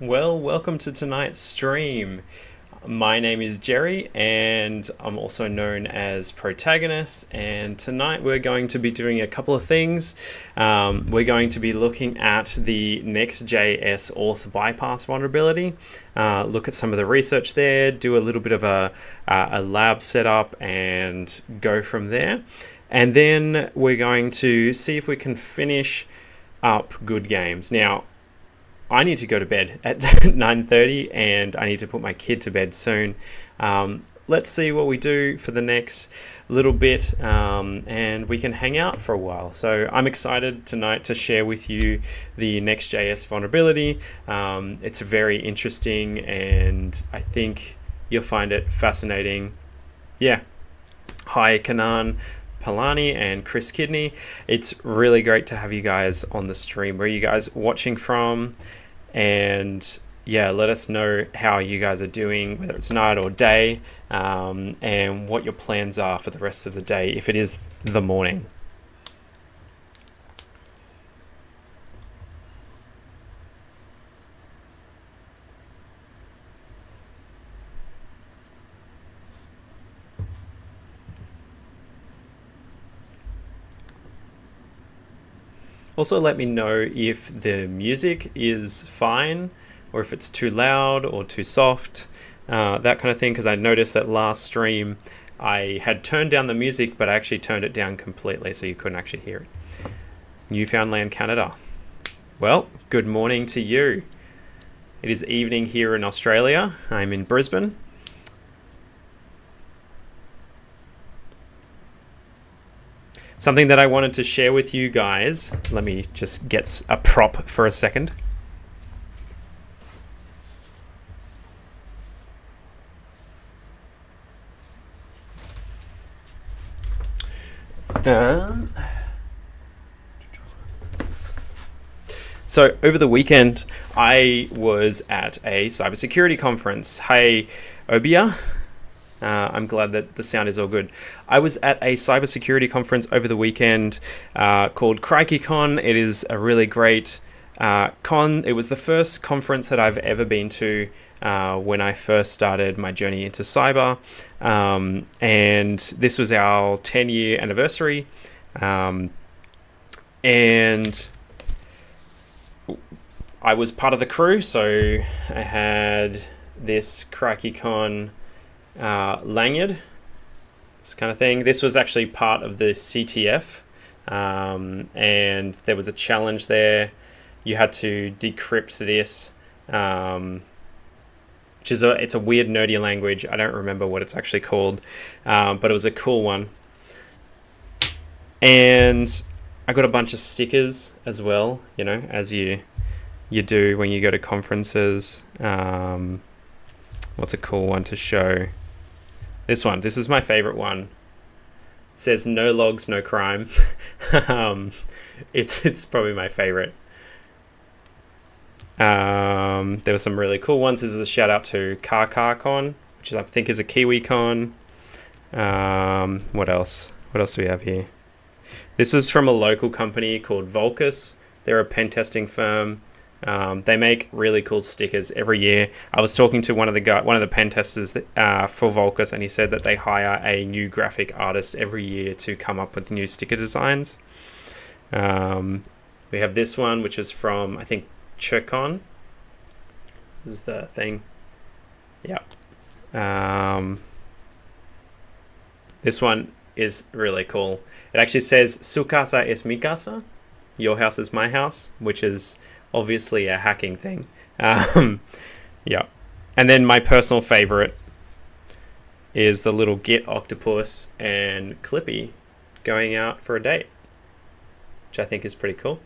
Well, welcome to tonight's stream. My name is Jerry, and I'm also known as Protagonist. And tonight we're going to be doing a couple of things. We're going to be looking at the Next.js auth bypass vulnerability, look at some of the research there, do a little bit of a lab setup, and go from there. And then we're going to see if we can finish up GoodGames. Now, I need to go to bed at 9:30 and I need to put my kid to bed soon. Let's see what we do for the next little bit, and we can hang out for a while. So I'm excited tonight to share with you the Next.js vulnerability. It's very interesting and I think you'll find it fascinating. Yeah. Hi, Kanan Palani and Chris Kidney. It's really great to have you guys on the stream. Where are you guys watching from? And yeah, let us know how you guys are doing, whether it's night or day, and what your plans are for the rest of the day if it is the morning. Also, let me know if the music is fine or if it's too loud or too soft, that kind of thing, because I noticed that last stream I had turned down the music, but I actually turned it down completely so you couldn't actually hear it. Newfoundland, Canada. Well, good morning to you. It is evening here in Australia. I'm in Brisbane. Something that I wanted to share with you guys. Let me just get a prop for a second. So over the weekend, I was at a cybersecurity conference. Hey, Obia. I'm glad that the sound is all good. I was at a cybersecurity conference over the weekend called CrikeyCon. It is a really great con. It was the first conference that I've ever been to when I first started my journey into cyber. And this was our 10-year anniversary. And I was part of the crew, so I had this CrikeyCon lanyard, this kind of thing. This was actually part of the CTF, and there was a challenge there. You had to decrypt this, which is it's a weird nerdy language. I don't remember what it's actually called, but it was a cool one. And I got a bunch of stickers as well, you know, as you do when you go to conferences. What's a cool one to show? This one. This is my favorite one. It says "No logs, no crime." It's probably my favorite. There were some really cool ones. This is a shout out to CarCon, which I think is a Kiwi con. What else? What else do we have here? This is from a local company called Volcus. They're a pen testing firm. They make really cool stickers every year. I was talking to one of the pen testers for Volcus, and he said that they hire a new graphic artist every year to come up with new sticker designs. We have this one, which is from, I think, Chircon. This is the thing. Yeah. This one is really cool. It actually says "Su casa es mi casa," your house is my house, which is obviously a hacking thing. Yeah. And then my personal favorite is the little Git octopus and Clippy going out for a date, which I think is pretty cool.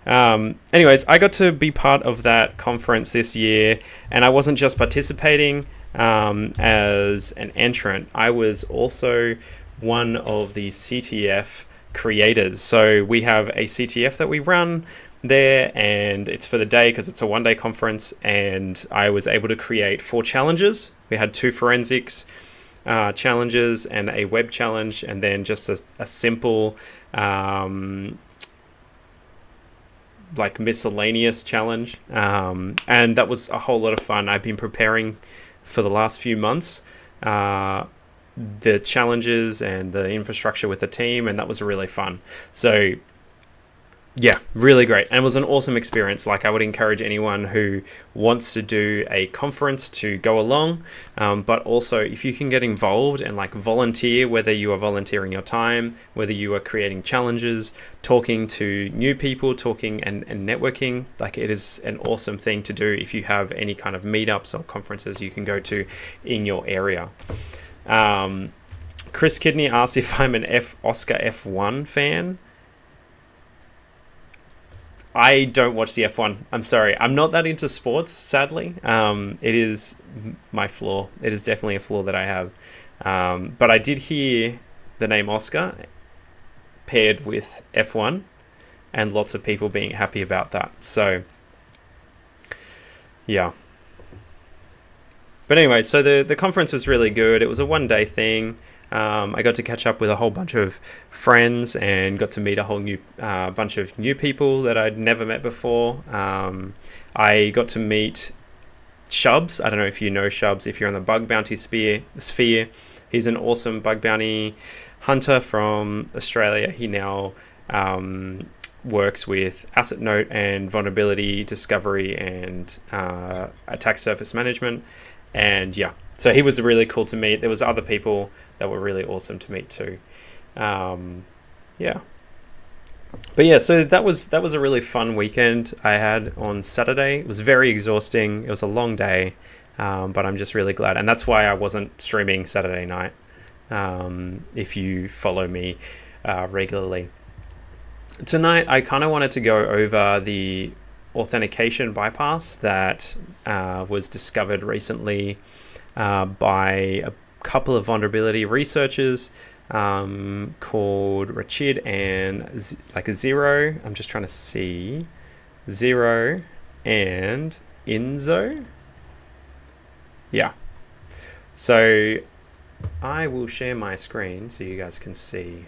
Anyways, I got to be part of that conference this year, and I wasn't just participating as an entrant. I was also one of the CTF creators. So we have a CTF that we run there, and it's for the day because it's a one-day conference, and I was able to create 4 challenges. We had 2 forensics challenges and a web challenge, and then just a simple like miscellaneous challenge, and that was a whole lot of fun. I've been preparing for the last few months the challenges and the infrastructure with the team, and that was really fun. So yeah, really great. And it was an awesome experience. Like, I would encourage anyone who wants to do a conference to go along. But also, if you can get involved and like volunteer, whether you are volunteering your time, whether you are creating challenges, talking to new people, talking and networking, like, it is an awesome thing to do if you have any kind of meetups or conferences you can go to in your area. Chris Kidney asked if I'm an Oscar F1 fan. I don't watch the F1. I'm sorry. I'm not that into sports, sadly. It is my flaw. It is definitely a flaw that I have. But I did hear the name Oscar paired with F1 and lots of people being happy about that. So, yeah. But anyway, so the conference was really good. It was a one-day thing. I got to catch up with a whole bunch of friends and got to meet a whole new bunch of new people that I'd never met before. I got to meet Shubs. I don't know if you know Shubs, if you're on the bug bounty sphere. He's an awesome bug bounty hunter from Australia. He now works with asset note and vulnerability discovery and attack surface management. And yeah, so he was really cool to meet. There was other people that were really awesome to meet too. Yeah. But yeah, so that was a really fun weekend I had on Saturday. It was very exhausting. It was a long day, but I'm just really glad. And that's why I wasn't streaming Saturday night, if you follow me regularly. Tonight, I kind of wanted to go over the authentication bypass that was discovered recently by a couple of vulnerability researchers called Rachid and like a Zero. I'm just trying to see. Zero and Inzo. Yeah. So I will share my screen so you guys can see.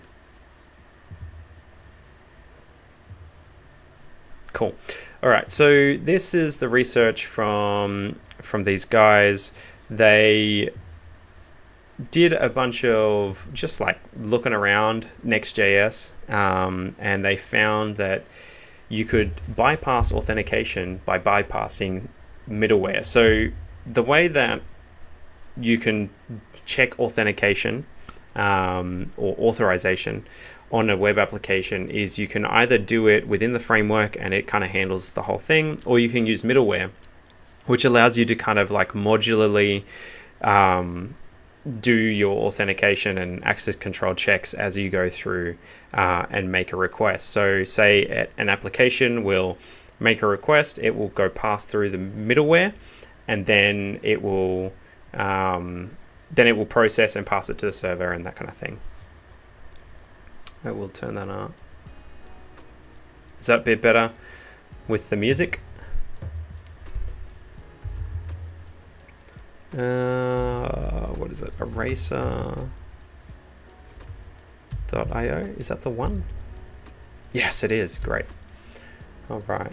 Cool. All right. So this is the research from these guys. They did a bunch of just like looking around Next.js, and they found that you could bypass authentication by bypassing middleware. So the way that you can check authentication or authorization on a web application is you can either do it within the framework and it kind of handles the whole thing, or you can use middleware, which allows you to kind of like modularly do your authentication and access control checks as you go through and make a request. So say an application will make a request, it will go pass through the middleware, and then it will process and pass it to the server and that kind of thing. I will turn that up. Is that a bit better with the music? What is it? Eraser.io? Is that the one? Yes, it is. Great. All right.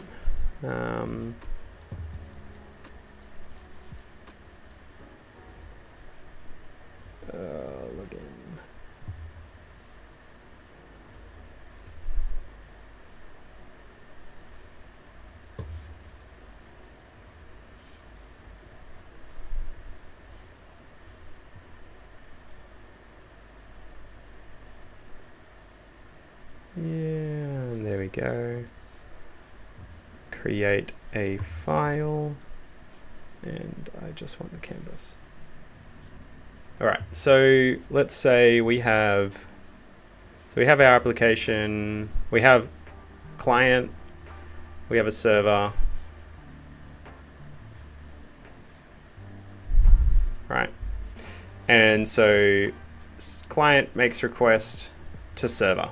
Login. Yeah, and there we go. Create a file, and I just want the canvas. All right, so let's say we have our application, we have client, we have a server, right? And so client makes request to server.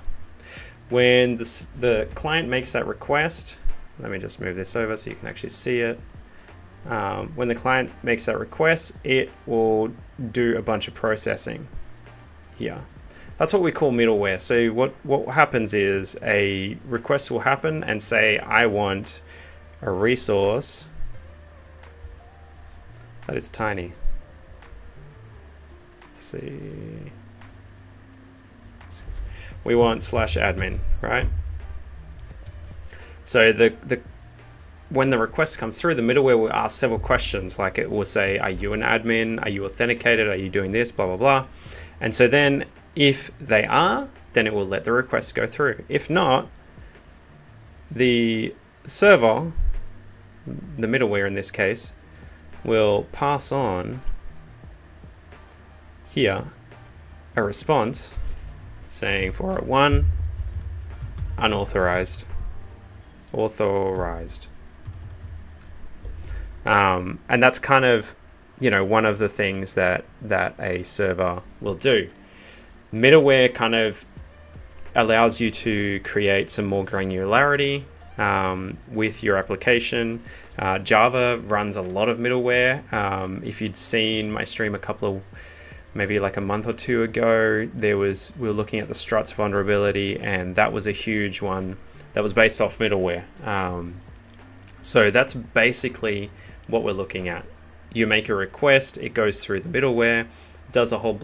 When the client makes that request, let me just move this over so you can actually see it. When the client makes that request, it will do a bunch of processing here. that's what we call middleware. So what happens is a request will happen and say, I want a resource that is tiny. Let's see. We want /admin, right? So when the request comes through, the middleware will ask several questions. Like it will say, are you an admin? Are you authenticated? Are you doing this? Blah, blah, blah. And so then if they are, then it will let the request go through. If not, the server, the middleware in this case, will pass on here a response saying 401 unauthorized, authorized. And that's kind of, one of the things that a server will do. Middleware kind of allows you to create some more granularity with your application. Java runs a lot of middleware. If you'd seen my stream maybe like a month or two ago, we were looking at the struts vulnerability, and that was a huge one that was based off middleware. So that's basically what we're looking at. You make a request, it goes through the middleware, does a whole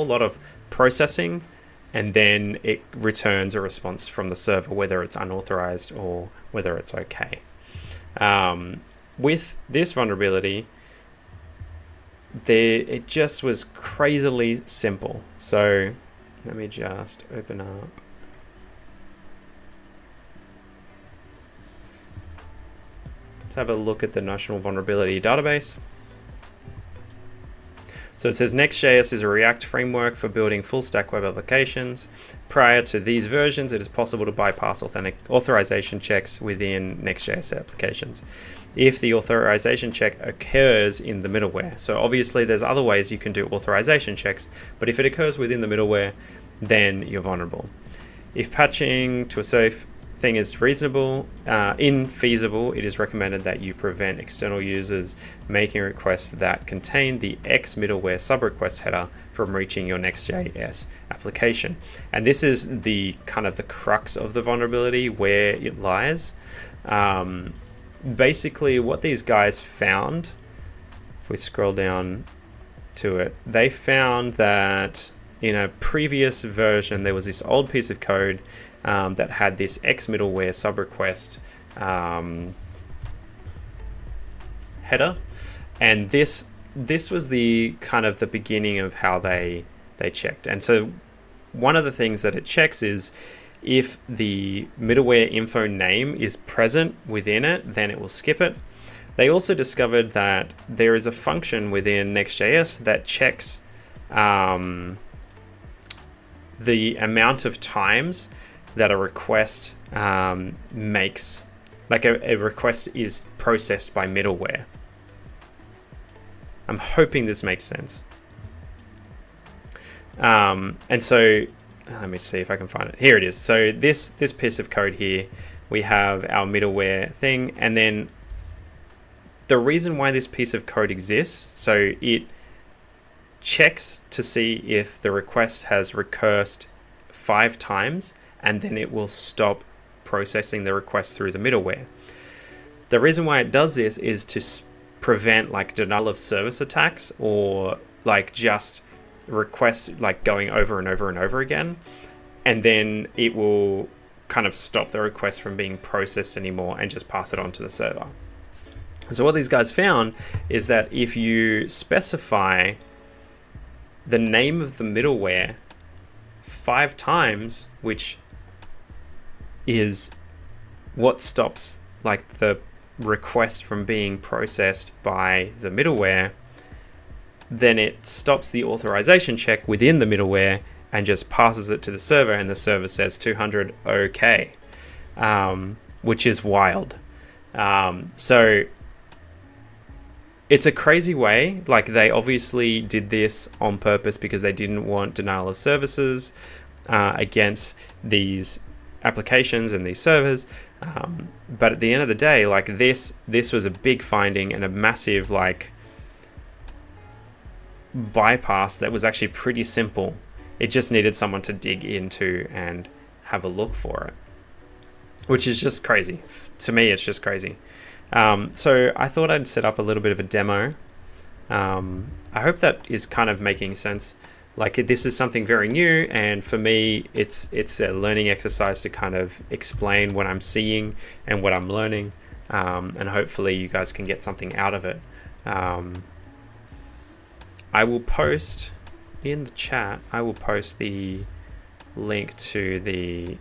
lot of processing, and then it returns a response from the server, whether it's unauthorized or whether it's okay. With this vulnerability, it just was crazily simple. So let me just open up. Let's have a look at the National Vulnerability Database. So it says Next.js is a React framework for building full-stack web applications. Prior to these versions, it is possible to bypass authorization checks within Next.js applications if the authorization check occurs in the middleware. So obviously there's other ways you can do authorization checks, but if it occurs within the middleware, then you're vulnerable. If patching to a safe thing is infeasible, it is recommended that you prevent external users making requests that contain the X middleware subrequest header from reaching your Next.js application. And this is the kind of the crux of the vulnerability, where it lies. Basically, what these guys found, if we scroll down to it, they found that in a previous version, there was this old piece of code that had this X middleware subrequest header, and this was the kind of the beginning of how they checked. And so one of the things that it checks is if the middleware info name is present within it, then it will skip it. They also discovered that there is a function within Next.js that checks the amount of times that a request makes, like a request is processed by middleware. I'm hoping this makes sense. And so let me see if I can find it. Here it is. So this piece of code here, we have our middleware thing, and then the reason why this piece of code exists, so it checks to see if the request has recursed 5 times, and then it will stop processing the request through the middleware. The reason why it does this is to prevent like denial of service attacks, or like just requests like going over and over and over again, and then it will kind of stop the request from being processed anymore and just pass it on to the server. So what these guys found is that if you specify the name of the middleware 5 times, which is what stops like the request from being processed by the middleware, then it stops the authorization check within the middleware and just passes it to the server, and the server says 200 okay, which is wild. So it's a crazy way. Like, they obviously did this on purpose because they didn't want denial of services against these applications and these servers. But at the end of the day, like this was a big finding and a massive like bypass that was actually pretty simple. it just needed someone to dig into and have a look for it, which is just crazy. To me, it's just crazy. So I thought I'd set up a little bit of a demo. I hope that is kind of making sense. Like, this is something very new, and for me, it's a learning exercise to kind of explain what I'm seeing and what I'm learning, and hopefully you guys can get something out of it. I will post in the chat. I will post the link to the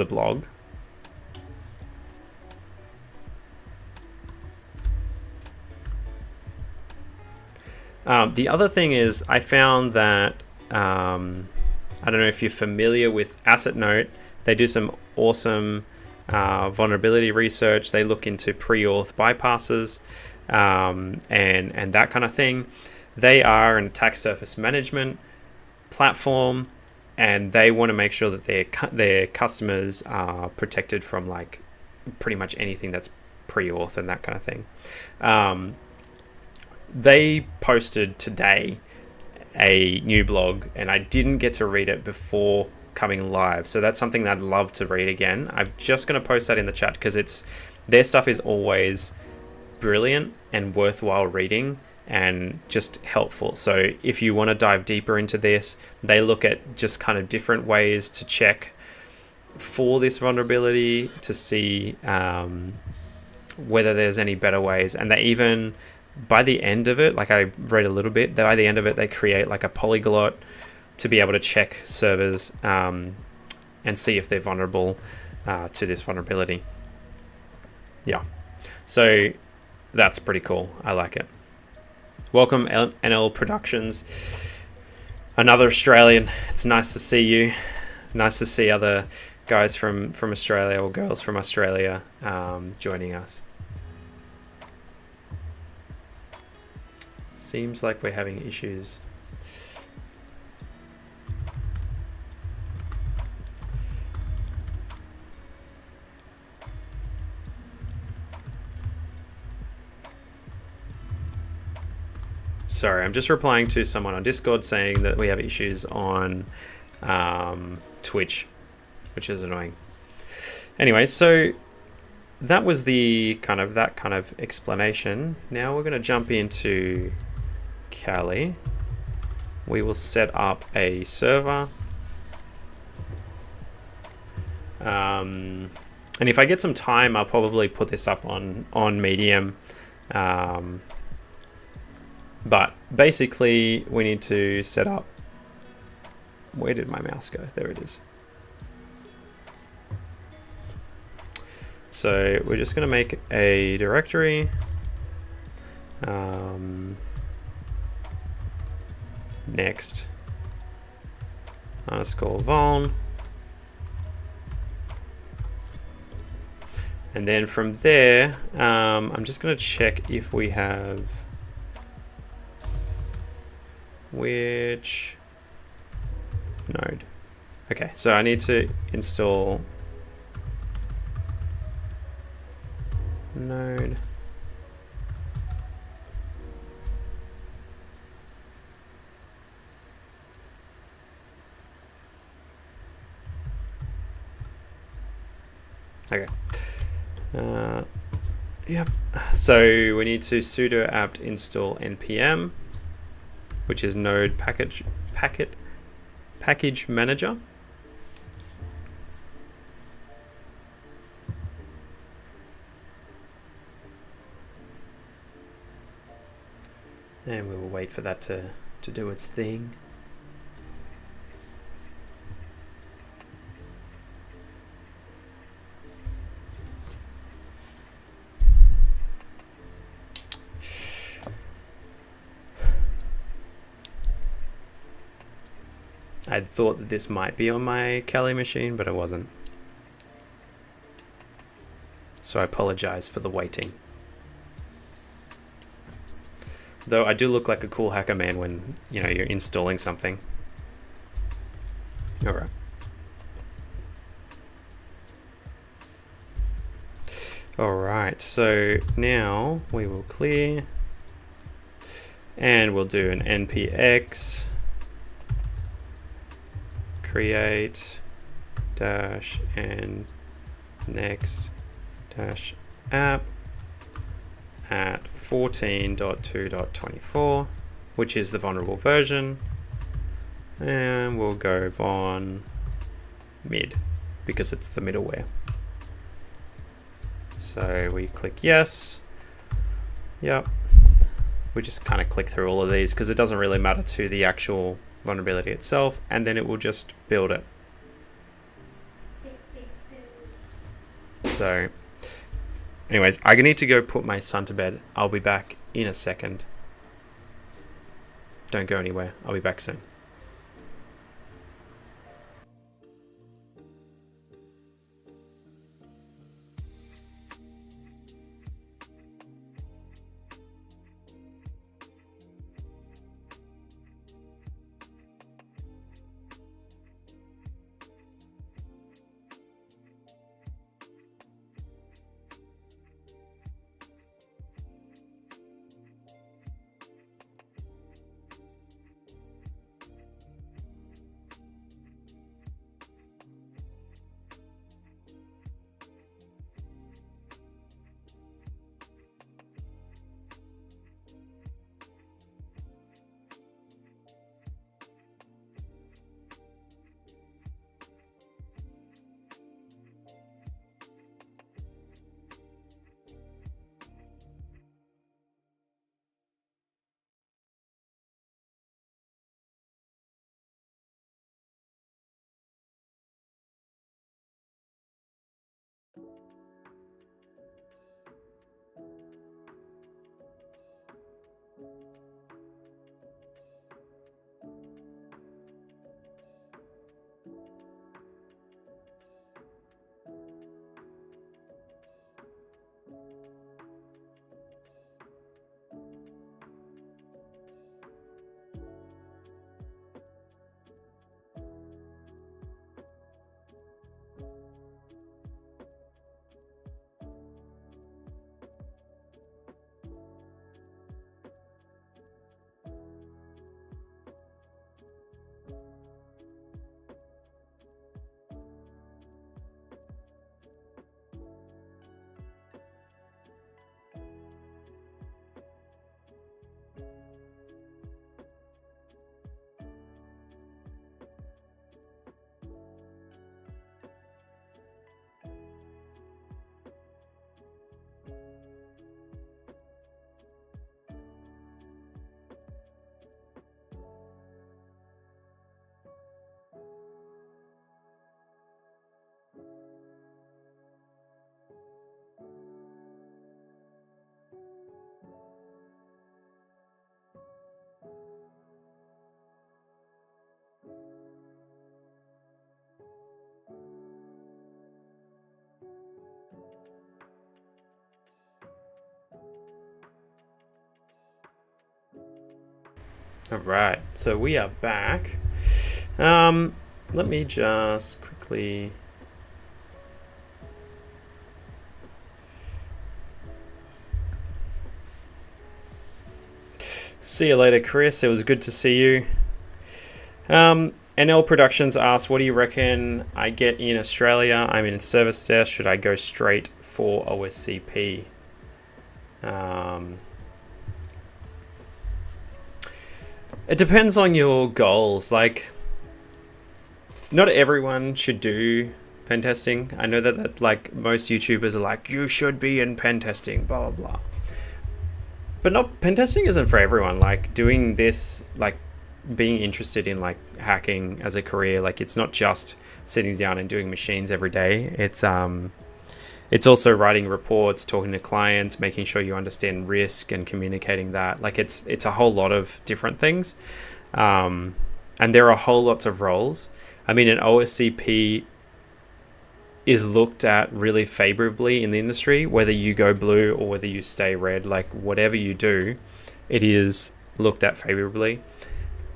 blog. The other thing is, I found that I don't know if you're familiar with Asset Note. They do some awesome vulnerability research. They look into pre-auth bypasses and that kind of thing. They are an attack surface management platform, and they want to make sure that their customers are protected from like pretty much anything that's pre-auth and that kind of thing. They posted today a new blog, and I didn't get to read it before coming live, so that's something that I'd love to read again. I'm just going to post that in the chat because their stuff is always brilliant and worthwhile reading and just helpful. So if you want to dive deeper into this, they look at just kind of different ways to check for this vulnerability to see whether there's any better ways. And they even, by the end of it, like I read a little bit, by the end of it, they create like a polyglot to be able to check servers and see if they're vulnerable to this vulnerability. Yeah, so that's pretty cool. I like it. Welcome, NL Productions. Another Australian. It's nice to see you. Nice to see other guys from Australia or girls from Australia joining us. Seems like we're having issues. Sorry, I'm just replying to someone on Discord saying that we have issues on Twitch, which is annoying. Anyway, so that was that kind of explanation. Now we're going to jump into Kali. We will set up a server. And if I get some time, I'll probably put this up on Medium. But basically, we need to set up... Where did my mouse go? There it is. So we're just going to make a directory. Next _vuln. And then from there, I'm just going to check if we have... Which node? Okay, so I need to install node. Okay. Yep. So we need to sudo apt install npm, which is node package manager. And we will wait for that to do its thing. I thought that this might be on my Kali machine, but it wasn't. So I apologize for the waiting. Though I do look like a cool hacker man when, you're installing something. All right. All right, so now we will clear. And we'll do an npx create dash and next dash app at 14.2.24, which is the vulnerable version. And we'll go von mid because it's the middleware. So we click yes. Yep. We just kind of click through all of these because it doesn't really matter to the actual vulnerability itself, and then it will just build it. So anyways, I need to go put my son to bed. I'll be back in a second. Don't go anywhere. I'll be back soon. All right, so we are back. Let me just quickly see you later, Chris. It was good to see you. NL Productions asked, what do you reckon I get in Australia? I'm in service desk. Should I go straight for OSCP? It depends on your goals. Like, not everyone should do pen testing. I know that like most YouTubers are like, you should be in pen testing, blah, blah, blah. But pen testing isn't for everyone. Like, doing this, like being interested in like hacking as a career, like it's not just sitting down and doing machines every day. It's also writing reports, talking to clients, making sure you understand risk and communicating that. Like it's a whole lot of different things. And there are whole lots of roles. I mean, an OSCP is looked at really favorably in the industry, whether you go blue or whether you stay red. Like whatever you do, it is looked at favorably.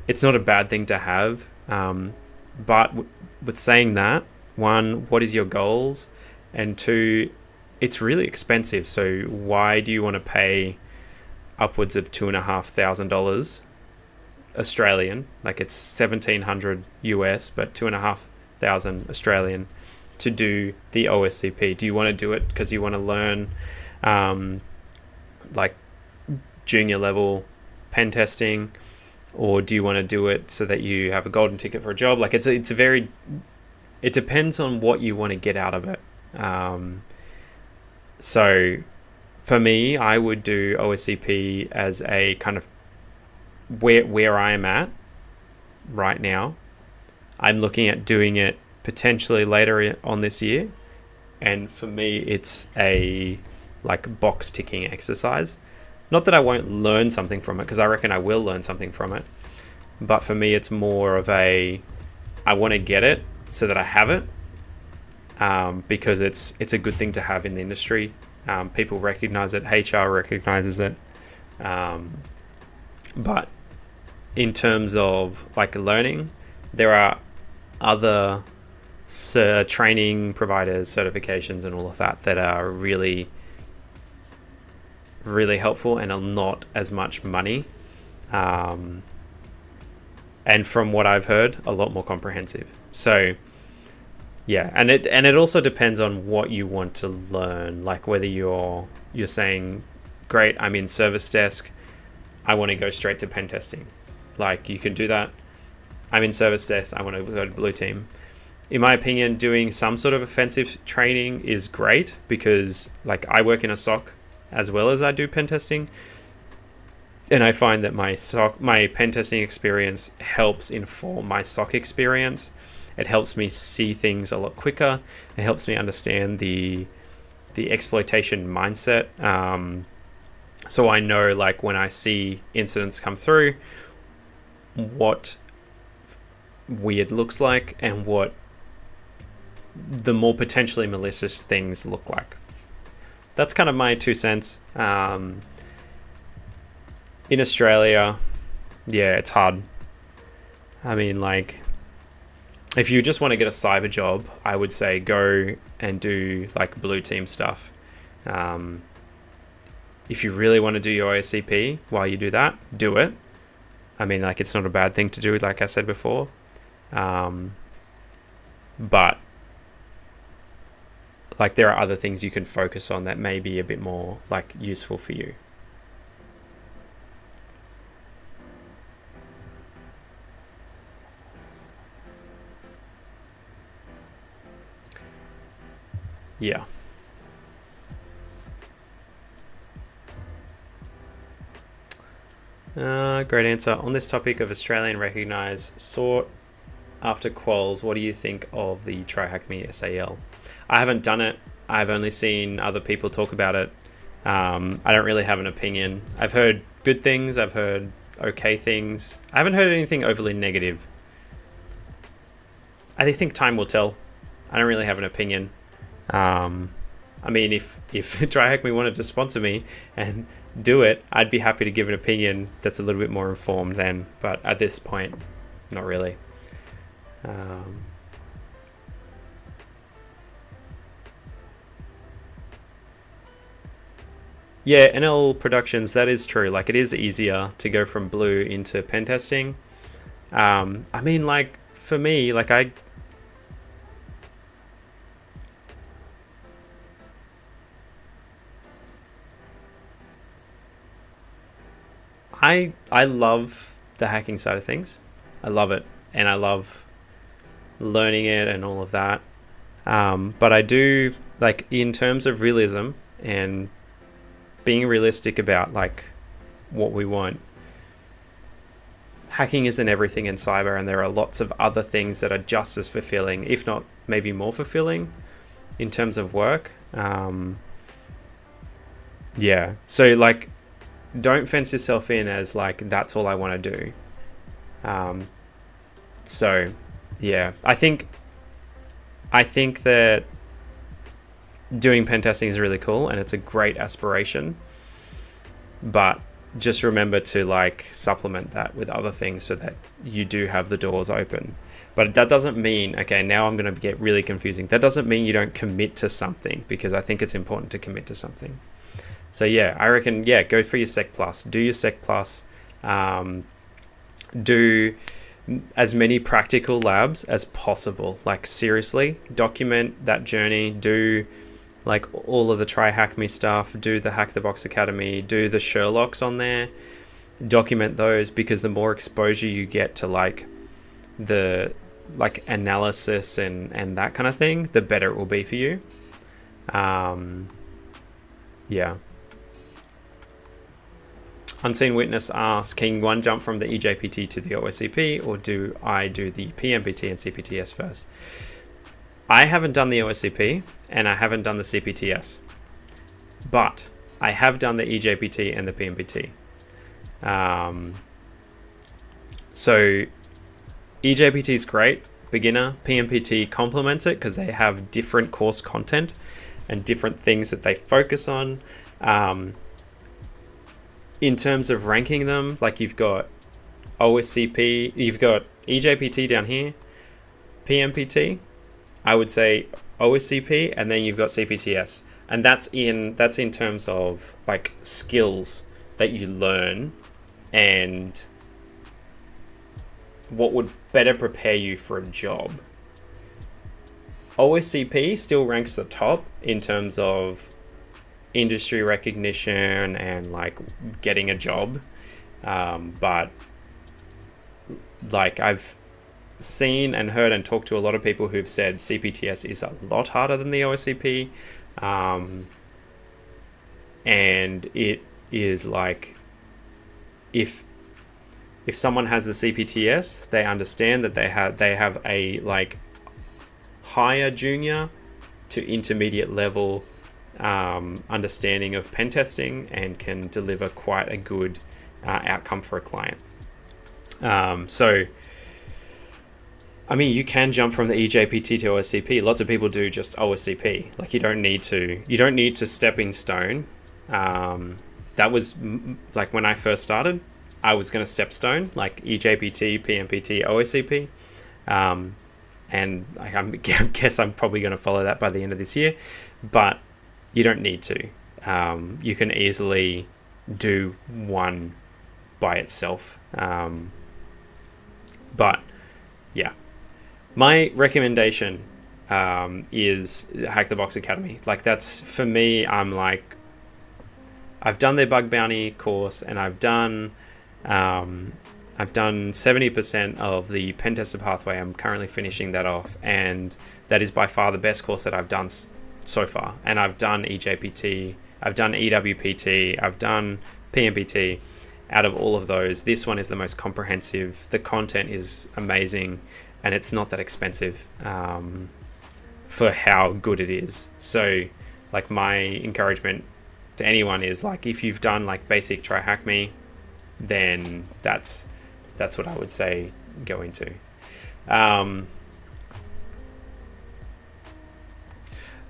It's not a bad thing to have. But with saying that, one, what is your goals? And two, it's really expensive. So why do you want to pay upwards of $2,500 Australian, like it's 1,700 US, but 2,500 Australian to do the OSCP. Do you want to do it because you want to learn like junior level pen testing, or do you want to do it so that you have a golden ticket for a job? Like it depends on what you want to get out of it. So for me, I would do OSCP as a kind of where I am at right now. I'm looking at doing it potentially later on this year, and for me it's a like box ticking exercise. Not that I won't learn something from it, because I reckon I will learn something from it, but for me it's more of I want to get it so that I have it, because it's a good thing to have in the industry. People recognize it, HR recognizes it, but in terms of like learning, there are other training providers, certifications and all of that are really, really helpful and are not as much money. And from what I've heard, a lot more comprehensive. So yeah, and it also depends on what you want to learn, like whether you're saying, great, I'm in service desk, I want to go straight to pen testing. Like you can do that. I'm in service desk, I want to go to blue team. In my opinion, doing some sort of offensive training is great, because like I work in a SOC as well as I do pen testing, and I find that my pen testing experience helps inform my SOC experience. It helps me see things a lot quicker. It helps me understand the exploitation mindset. So I know, like, when I see incidents come through, what weird looks like and what the more potentially malicious things look like. That's kind of my 2 cents. In Australia, yeah, it's hard. I mean, like, if you just want to get a cyber job, I would say go and do like blue team stuff. If you really want to do your OSCP while you do that, do it. I mean, like, it's not a bad thing to do, like I said before. But like, there are other things you can focus on that may be a bit more like useful for you. Yeah. Great answer. On this topic of Australian recognised sort after quals, what do you think of the Try Hack Me SAL? I haven't done it. I've only seen other people talk about it. I don't really have an opinion. I've heard good things. I've heard okay things. I haven't heard anything overly negative. I think time will tell. I don't really have an opinion. I mean, if Try Hack Me wanted to sponsor me and do it, I'd be happy to give an opinion that's a little bit more informed then. But at this point, not really. Yeah, NL Productions, that is true. Like, it is easier to go from blue into pen testing. I mean, like, for me, like, I love the hacking side of things. I love it, and I love learning it and all of that. But I do, like, in terms of realism and being realistic about like what we want, hacking isn't everything in cyber, and there are lots of other things that are just as fulfilling, if not maybe more fulfilling in terms of work. Yeah, so like, don't fence yourself in as like, that's all I want to do. So yeah, I think that doing pen testing is really cool and it's a great aspiration, but just remember to like supplement that with other things so that you do have the doors open. But that doesn't mean, okay, now I'm going to get really confusing. That doesn't mean you don't commit to something, because I think it's important to commit to something. So yeah, I reckon, yeah, go for your Sec Plus. Do your Sec Plus. Do as many practical labs as possible. Like seriously, document that journey. Do like all of the Try Hack Me stuff. Do the Hack the Box Academy. Do the Sherlocks on there. Document those, because the more exposure you get to like the like analysis and that kind of thing, the better it will be for you. Yeah. Unseen Witness asks, can one jump from the EJPT to the OSCP, or do I do the PMPT and CPTS first? I haven't done the OSCP and I haven't done the CPTS, but I have done the EJPT and the PMPT. So EJPT is great, beginner. PMPT complements it because they have different course content and different things that they focus on. In terms of ranking them, like you've got OSCP, you've got EJPT down here, PMPT, I would say OSCP, and then you've got CPTS. And that's in terms of like skills that you learn and what would better prepare you for a job. OSCP still ranks the top in terms of industry recognition and like getting a job, but like I've seen and heard and talked to a lot of people who've said CPTS is a lot harder than the OSCP, and it is like if someone has the CPTS, they understand that they have a like higher junior to intermediate level understanding of pen testing and can deliver quite a good outcome for a client. So I mean, you can jump from the EJPT to OSCP. Lots of people do just OSCP. Like you don't need to stepping stone. That was like when I first started, I was going to step stone like EJPT, PMPT, OSCP. And I guess I'm probably going to follow that by the end of this year, but you don't need to. You can easily do one by itself. But yeah, my recommendation is Hack the Box Academy. Like that's for me. I'm like, I've done their bug bounty course, and I've done 70% of the pen tester pathway. I'm currently finishing that off, and that is by far the best course that I've done so far. And I've done EJPT, I've done EWPT, I've done PMPT. Out of all of those, this one is the most comprehensive. The content is amazing, and it's not that expensive for how good it is. So like my encouragement to anyone is like, if you've done like basic Try Hack Me, then that's what I would say go into.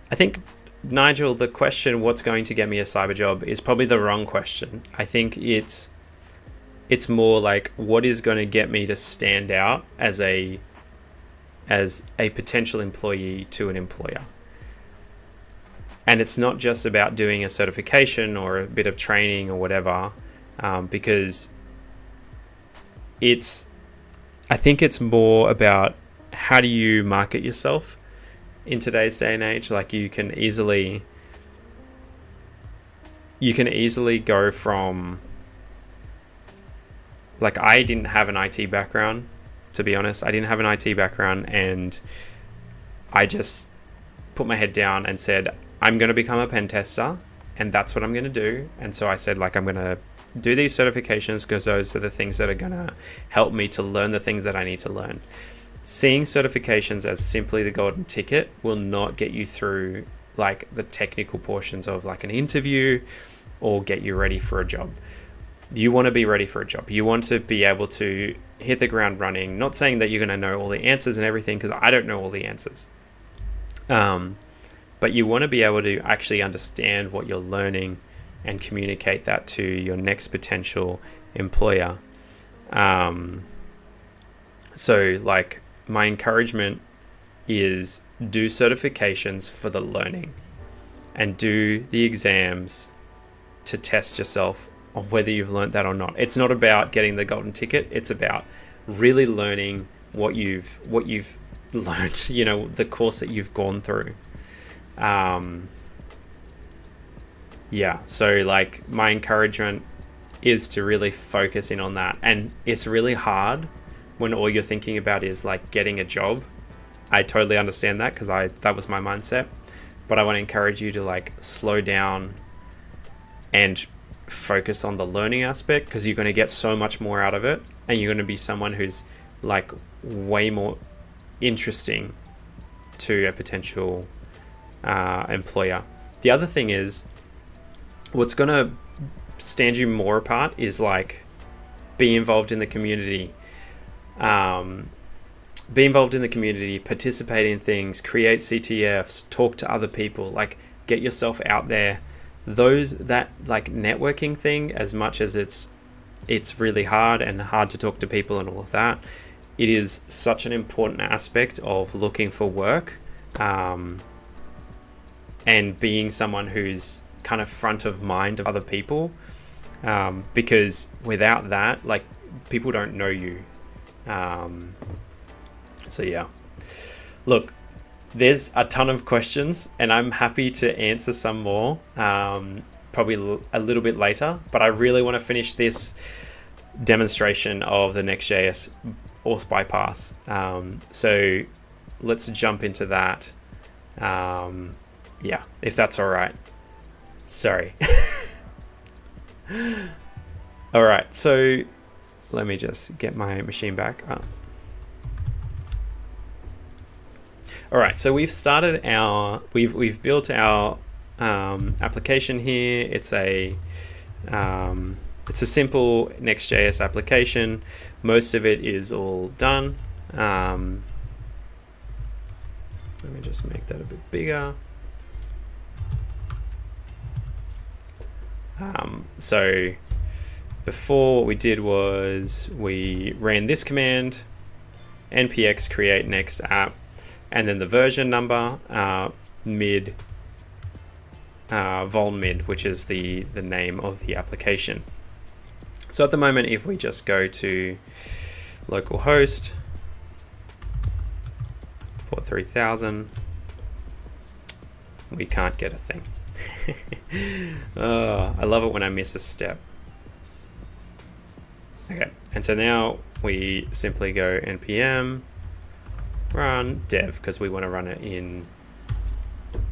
I think, Nigel, the question, what's going to get me a cyber job, is probably the wrong question. I think it's more like, what is going to get me to stand out as a potential employee to an employer. And it's not just about doing a certification or a bit of training or whatever, because I think it's more about how do you market yourself in today's day and age. Like you can easily go from, like, I didn't have an IT background, to be honest. I didn't have an IT background, and I just put my head down and said, I'm going to become a pen tester, and that's what I'm going to do. And so I said, like, I'm going to do these certifications because those are the things that are going to help me to learn the things that I need to learn. Seeing certifications as simply the golden ticket will not get you through like the technical portions of like an interview or get you ready for a job. You want to be ready for a job. You want to be able to hit the ground running. Not saying that you're going to know all the answers and everything, because I don't know all the answers. But you want to be able to actually understand what you're learning and communicate that to your next potential employer. So like my encouragement is do certifications for the learning and do the exams to test yourself on whether you've learned that or not. It's not about getting the golden ticket. It's about really learning what you've learned, you know, the course that you've gone through. Yeah, so like my encouragement is to really focus in on that. And it's really hard when all you're thinking about is like getting a job. I totally understand that because that was my mindset. But I want to encourage you to like slow down and focus on the learning aspect, because you're going to get so much more out of it, and you're going to be someone who's like way more interesting to a potential employer. The other thing is, what's going to stand you more apart is like be involved in the community. Be involved in the community, participate in things, create CTFs, talk to other people, like get yourself out there. That like networking thing, as much as it's really hard to talk to people and all of that, it is such an important aspect of looking for work, and being someone who's kind of front of mind of other people, because without that, like, people don't know you. So yeah, look, there's a ton of questions and I'm happy to answer some more, probably a little bit later, but I really want to finish this demonstration of the Next.js auth bypass. So let's jump into that. Yeah, if that's all right. Sorry. All right, so let me just get my machine back up. All right, so we've started we've built our application here. It's a simple Next.js application. Most of it is all done. Let me just make that a bit bigger. So before, what we did was we ran this command, npx create next app, and then the version number, mid, vol mid, which is the name of the application. So at the moment, if we just go to localhost port 3000, we can't get a thing. I love it when I miss a step. Okay, and so now we simply go npm run dev, because we want to run it in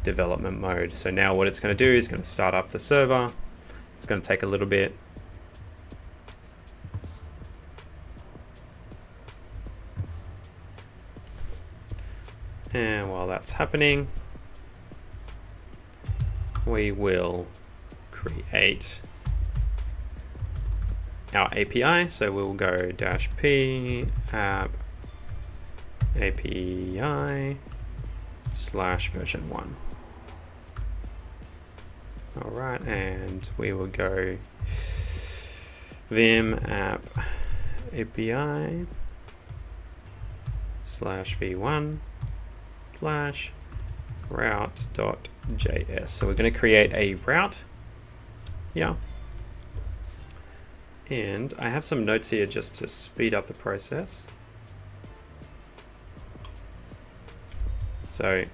development mode. So now what it's going to do is going to start up the server. It's going to take a little bit. And while that's happening, we will create our API. So we'll go -p app API / version 1. All right, and we will go vim app API / v1 / route.js. So we're going to create a route. Yeah. And I have some notes here just to speed up the process. So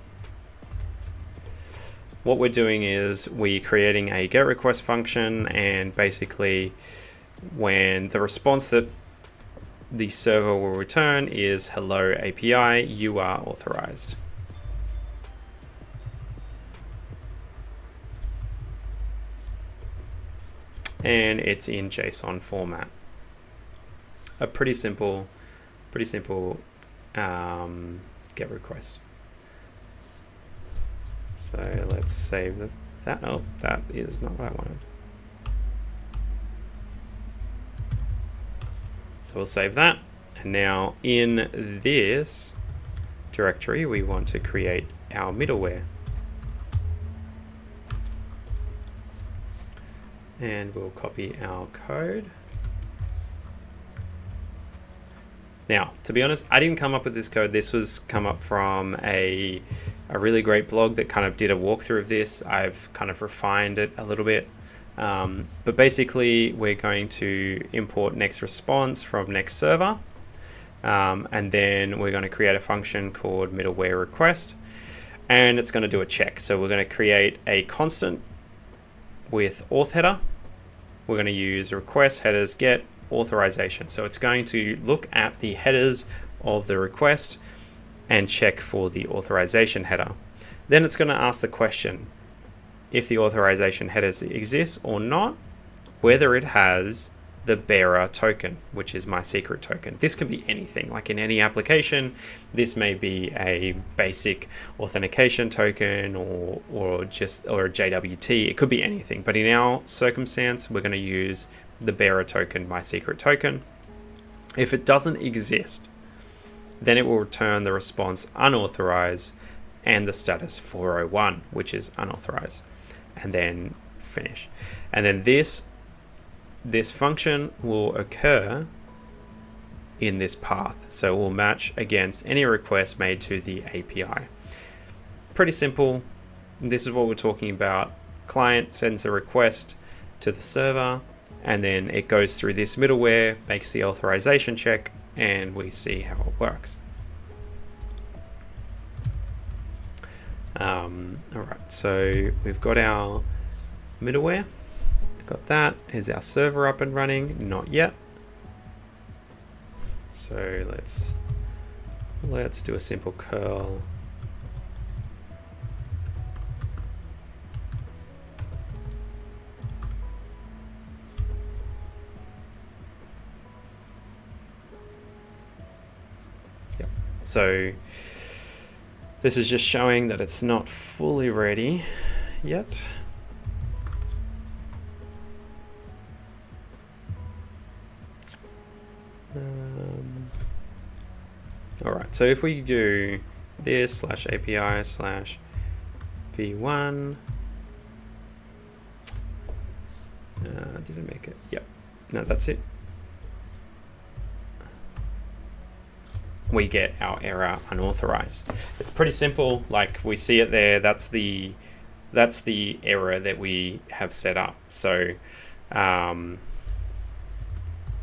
what we're doing is we're creating a GET request function, and basically when the response that the server will return is hello API, you are authorized. And it's in JSON format. A pretty simple GET request. So let's save that. Oh, that is not what I wanted. So we'll save that. And now in this directory, we want to create our middleware. And we'll copy our code. Now, to be honest, I didn't come up with this code. This was come up from a really great blog that kind of did a walkthrough of this. I've kind of refined it a little bit. But basically, we're going to import next response from next server, and then we're going to create a function called middleware request, and it's going to do a check. So we're going to create a constant with auth header. We're going to use request headers get authorization. So it's going to look at the headers of the request and check for the authorization header. Then it's going to ask the question if the authorization headers exist or not, whether it has the bearer token, which is my secret token. This can be anything, like in any application. This may be a basic authentication token or a JWT. It could be anything, but in our circumstance, we're going to use the bearer token, my secret token. If it doesn't exist, then it will return the response unauthorized and the status 401, which is unauthorized, and then finish. And then this function will occur in this path. So it will match against any request made to the API. Pretty simple. This is what we're talking about. Client sends a request to the server, and then it goes through this middleware, makes the authorization check, and we see how it works. All right, so we've got our middleware. Got that. Is our server up and running? Not yet. So let's do a simple curl. Yep. So this is just showing that it's not fully ready yet. All right, so if we do this /API/v1, did it make it? Yep, no, that's it. We get our error unauthorized. It's pretty simple, like we see it there. That's the error that we have set up. So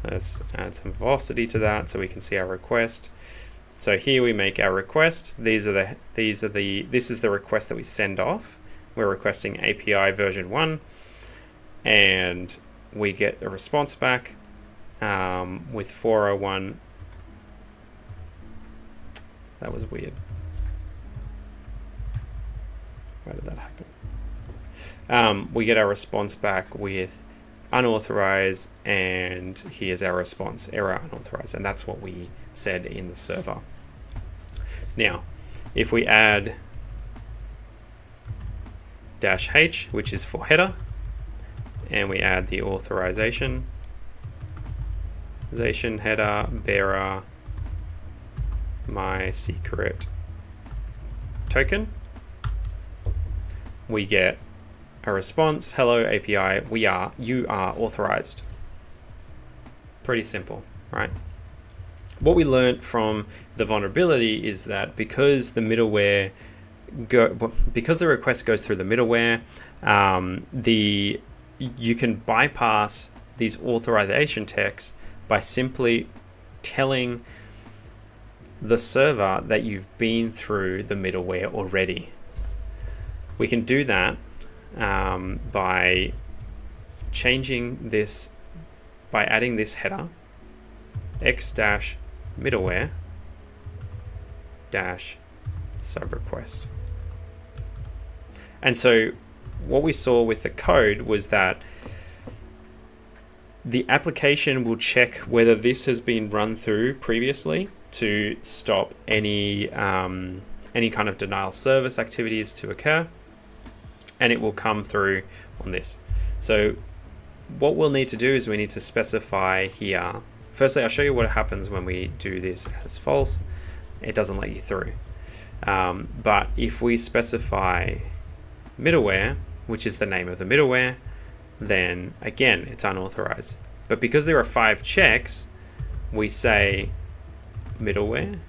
let's add some velocity to that so we can see our request. So here we make our request. This is the request that we send off. We're requesting API version 1, and we get a response back with 401. That was weird. Why did that happen? We get our response back with unauthorized, and here's our response, error unauthorized, and that's what we said in the server. Now, if we add -h, which is for header, and we add the authorization header, bearer, my secret token, we get a response, hello API, you are authorized. Pretty simple, right? What we learned from the vulnerability is that because the request goes through the middleware, you can bypass these authorization checks by simply telling the server that you've been through the middleware already. We can do that by changing this, by adding this header, x-middleware -subrequest. And so what we saw with the code was that the application will check whether this has been run through previously to stop any kind of denial service activities to occur, and it will come through on this. So what we'll need to do is we need to specify here. Firstly, I'll show you what happens when we do this as false. It doesn't let you through. But if we specify middleware, which is the name of the middleware, then again, it's unauthorized. But because there are 5 checks, we say middleware,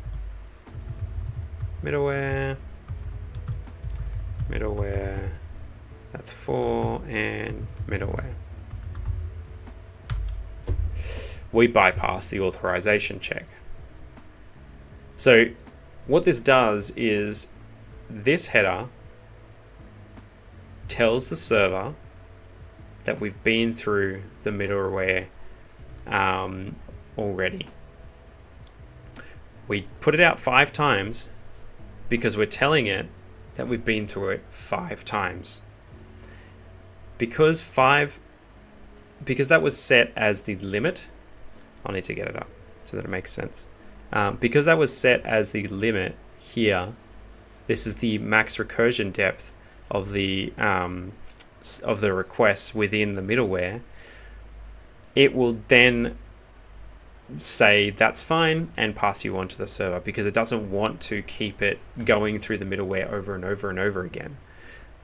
That's for and middleware. We bypass the authorization check. So what this does is this header tells the server that we've been through the middleware already. We put it out 5 times because we're telling it that we've been through it 5 times. Because that was set as the limit, I'll need to get it up so that it makes sense. Because that was set as the limit here, this is the max recursion depth of the requests within the middleware. It will then say that's fine and pass you on to the server because it doesn't want to keep it going through the middleware over and over and over again.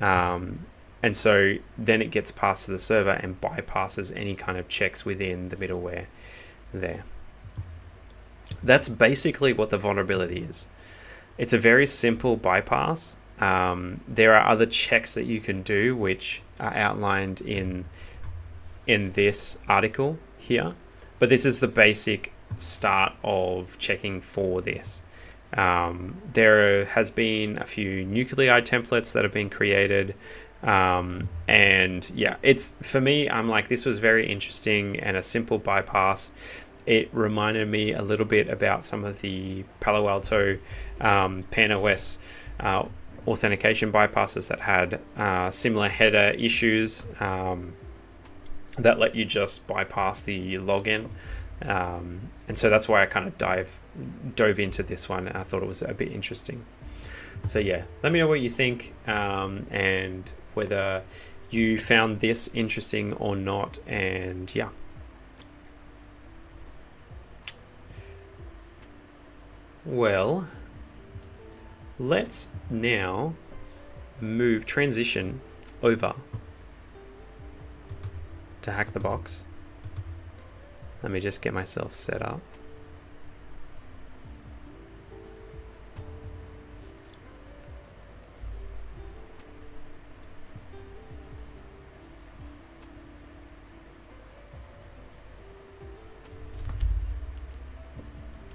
And so then it gets passed to the server and bypasses any kind of checks within the middleware there. That's basically what the vulnerability is. It's a very simple bypass. There are other checks that you can do which are outlined in this article here, but this is the basic start of checking for this. There has been a few nuclei templates that have been created, and yeah, it's, for me, I'm like, this was very interesting and a simple bypass. It reminded me a little bit about some of the Palo Alto PanOS authentication bypasses that had similar header issues that let you just bypass the login. And so that's why I kind of dove into this one. I thought it was a bit interesting. So yeah, let me know what you think and whether you found this interesting or not. And yeah. Well, let's now transition over to Hack the Box. Let me just get myself set up.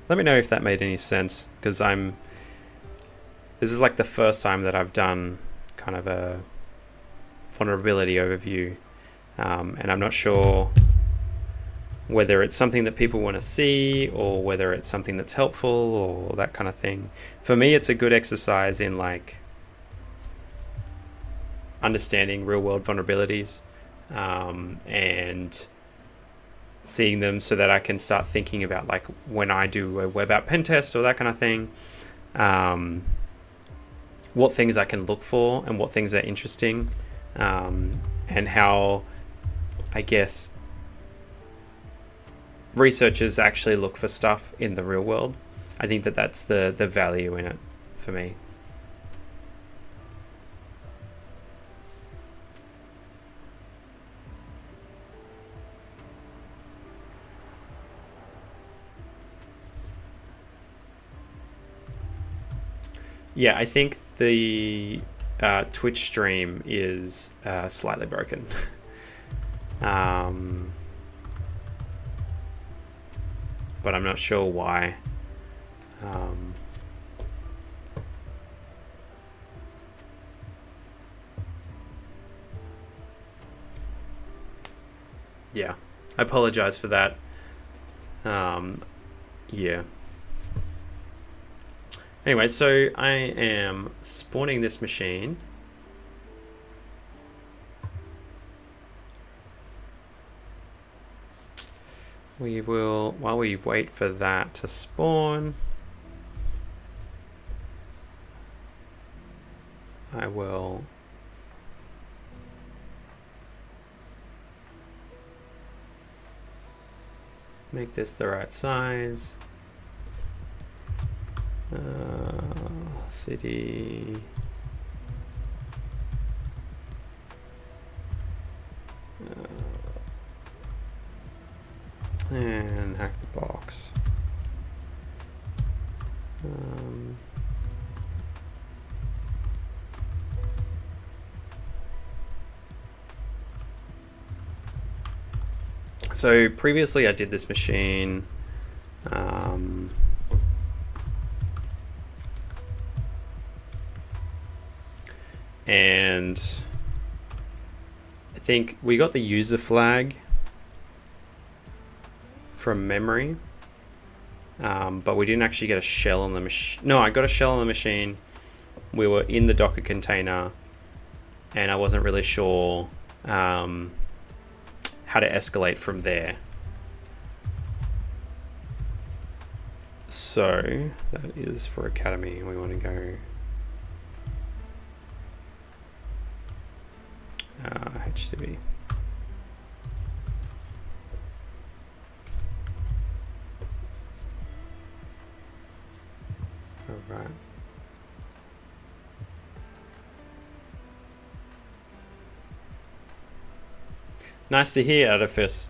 Let me know if that made any sense, because this is like the first time that I've done kind of a vulnerability overview, and I'm not sure whether it's something that people want to see or whether it's something that's helpful or that kind of thing. For me, it's a good exercise in like understanding real world vulnerabilities and seeing them so that I can start thinking about, like, when I do a web app pen test or that kind of thing, what things I can look for and what things are interesting, and how, I guess, researchers actually look for stuff in the real world. I think that that's the value in it for me. Yeah, I think the Twitch stream is slightly broken. But I'm not sure why. Yeah, I apologize for that. Yeah. Anyway, so I am spawning this machine. We will, while we wait for that to spawn, I will make this the right size. City. And hack the box. So previously I did this machine and I think we got the user flag from memory, but we didn't actually get a shell on the machine. No, I got a shell on the machine. We were in the Docker container and I wasn't really sure how to escalate from there. So that is for Academy. We want to go HTB. All right. Nice to hear, Edifice.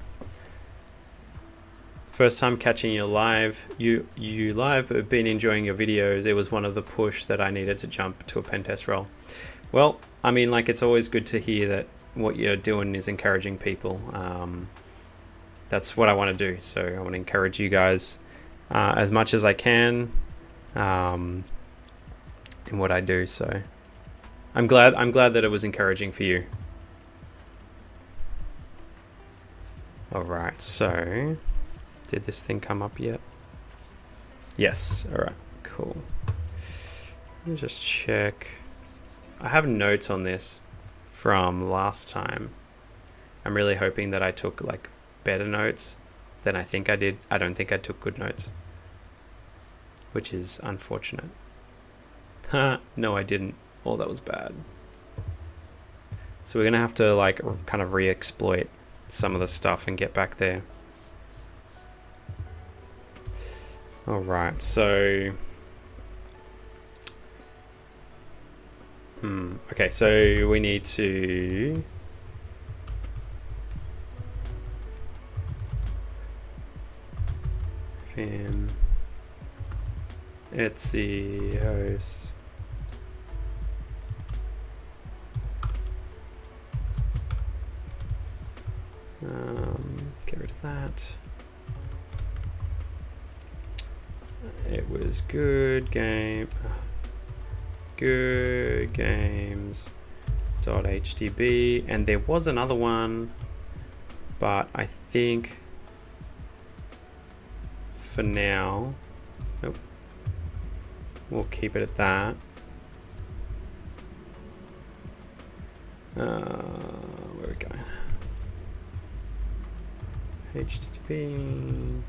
First time catching you live. You live, but been enjoying your videos. It was one of the push that I needed to jump to a pen test role. Well, I mean, like, it's always good to hear that what you're doing is encouraging people. That's what I want to do. So I want to encourage you guys as much as I can in what I do. So I'm glad that it was encouraging for you. All right, so did this thing come up yet? Yes. All right, cool. Let me just check. I have notes on this from last time. I'm really hoping that I took like better notes than I think I did. I don't think I took good notes, which is unfortunate. No, I didn't. Oh, that was bad. So we're gonna have to like kind of re-exploit some of the stuff and get back there. All right, so okay, so we need to vim etc host get rid of that. It was GoodGames.htb, and there was another one, but I think for now, nope, we'll keep it at that. Where are we going? HTTP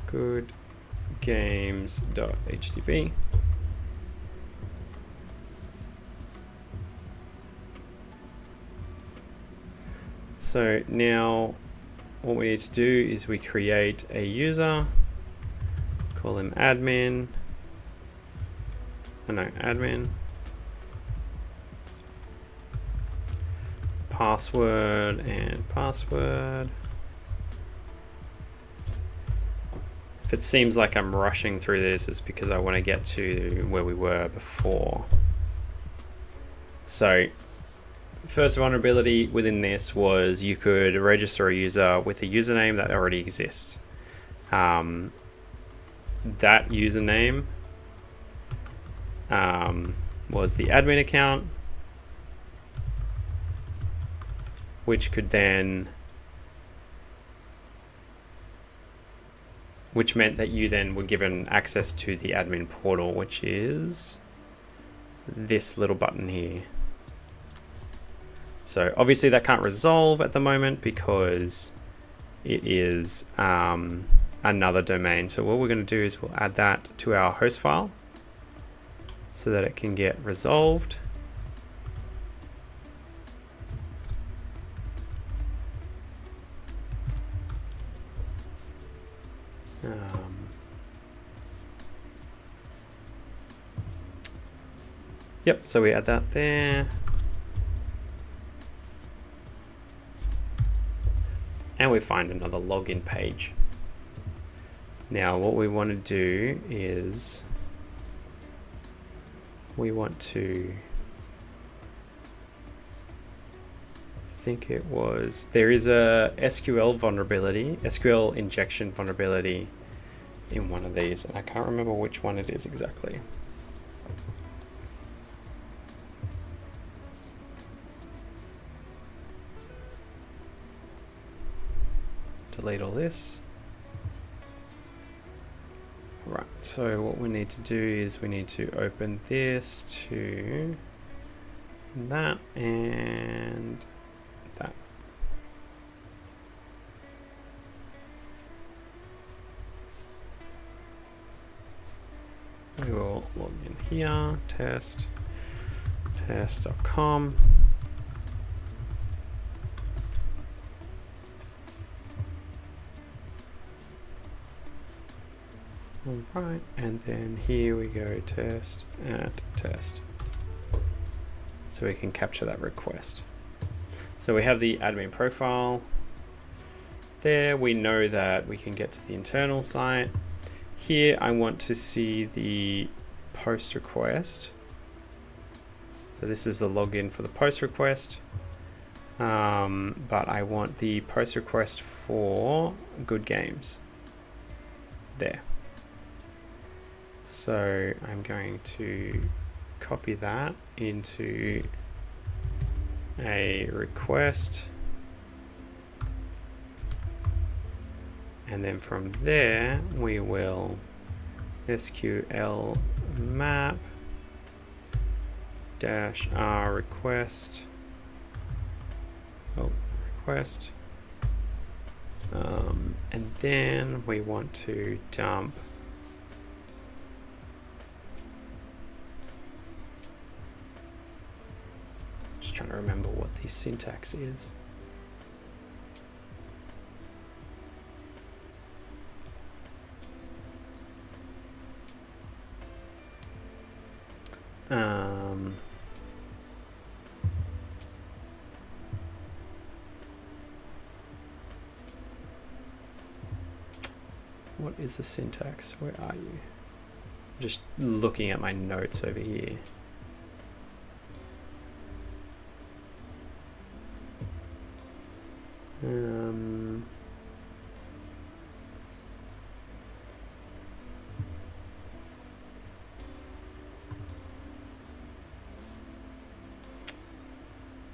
GoodGames.htb. So now what we need to do is we create a user, call him admin. Oh no, admin. Password and password. If it seems like I'm rushing through this, it's because I want to get to where we were before. So first vulnerability within this was you could register a user with a username that already exists. That username was the admin account, which meant that you then were given access to the admin portal, which is this little button here. So obviously that can't resolve at the moment because it is another domain. So what we're going to do is we'll add that to our host file so that it can get resolved. Yep, so we add that there. And we find another login page. Now what we want to do is we want to think it was, there is a SQL vulnerability, SQL injection vulnerability in one of these, and I can't remember which one it is exactly. Delete all this. Right, so what we need to do is we need to open this to that and that. We will log in here, test.com. All right, and then here we go, test. So we can capture that request. So we have the admin profile there. We know that we can get to the internal site. Here I want to see the post request. So this is the login for the post request. But I want the post request for GoodGames. There. So I'm going to copy that into a request, and then from there we will SQL map -r request, and then we want to dump trying to remember what the syntax is. What is the syntax? Where are you? Just looking at my notes over here.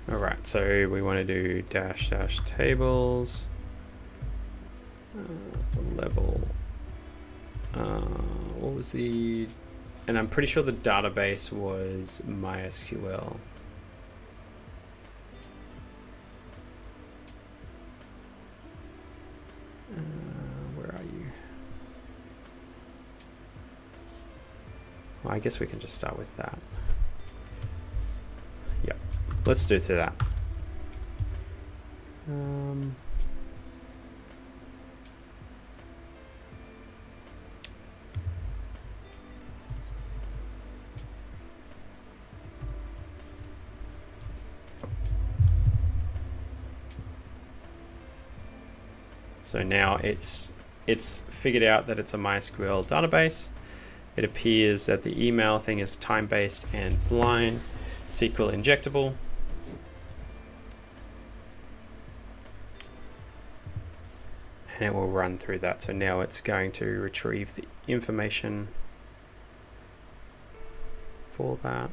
All right, so we want to do -- tables level. What was the? And I'm pretty sure the database was MySQL. Where are you? Well, I guess we can just start with that. Yep, let's do through that. So now it's figured out that it's a MySQL database. It appears that the email thing is time-based and blind, SQL injectable. And it will run through that. So now it's going to retrieve the information for that.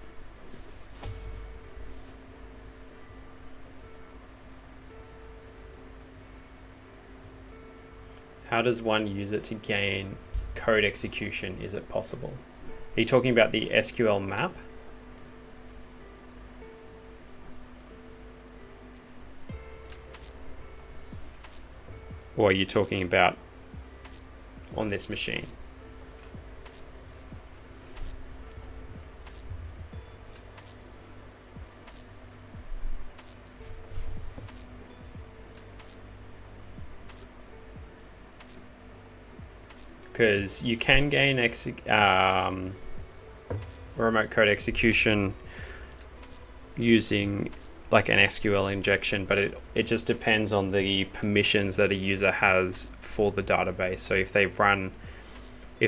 How does one use it to gain code execution? Is it possible? Are you talking about the SQL map? Or are you talking about on this machine? Because you can gain remote code execution using like an SQL injection, but it just depends on the permissions that a user has for the database. So if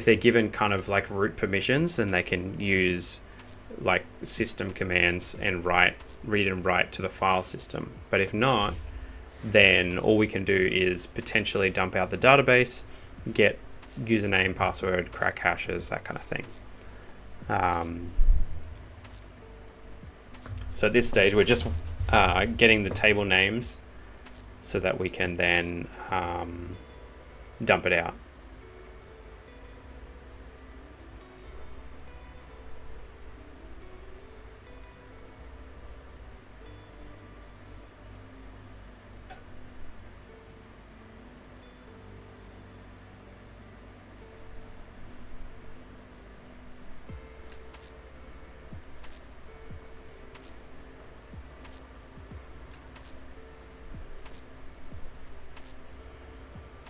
they're given kind of like root permissions, then they can use like system commands and write read and write to the file system. But if not, then all we can do is potentially dump out the database, get username, password, crack hashes, that kind of thing. So at this stage, we're just getting the table names so that we can then dump it out.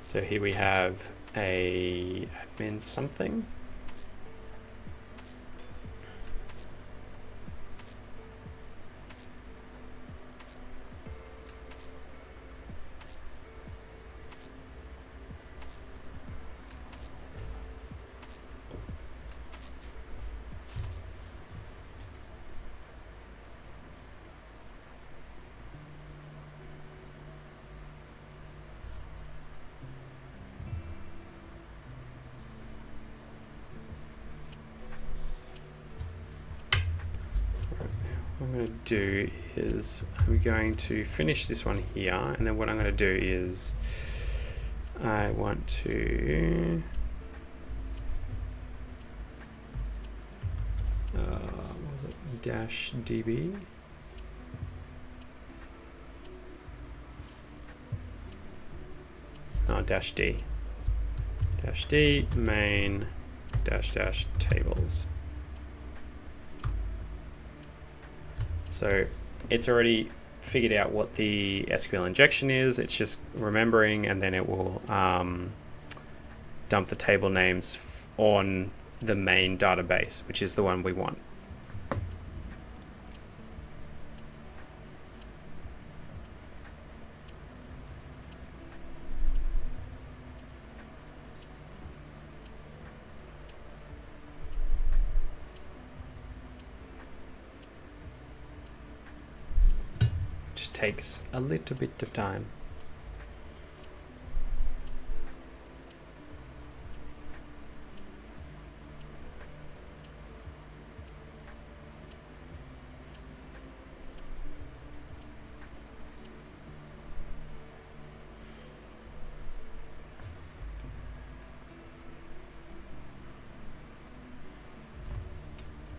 So here we have a admin something. What I'm going to do is I'm going to finish this one here, and then what I'm going to do is I want to what was it, -db. Oh, -d main -- tables. So it's already figured out what the SQL injection is. It's just remembering, and then it will dump the table names on the main database, which is the one we want. Just takes a little bit of time.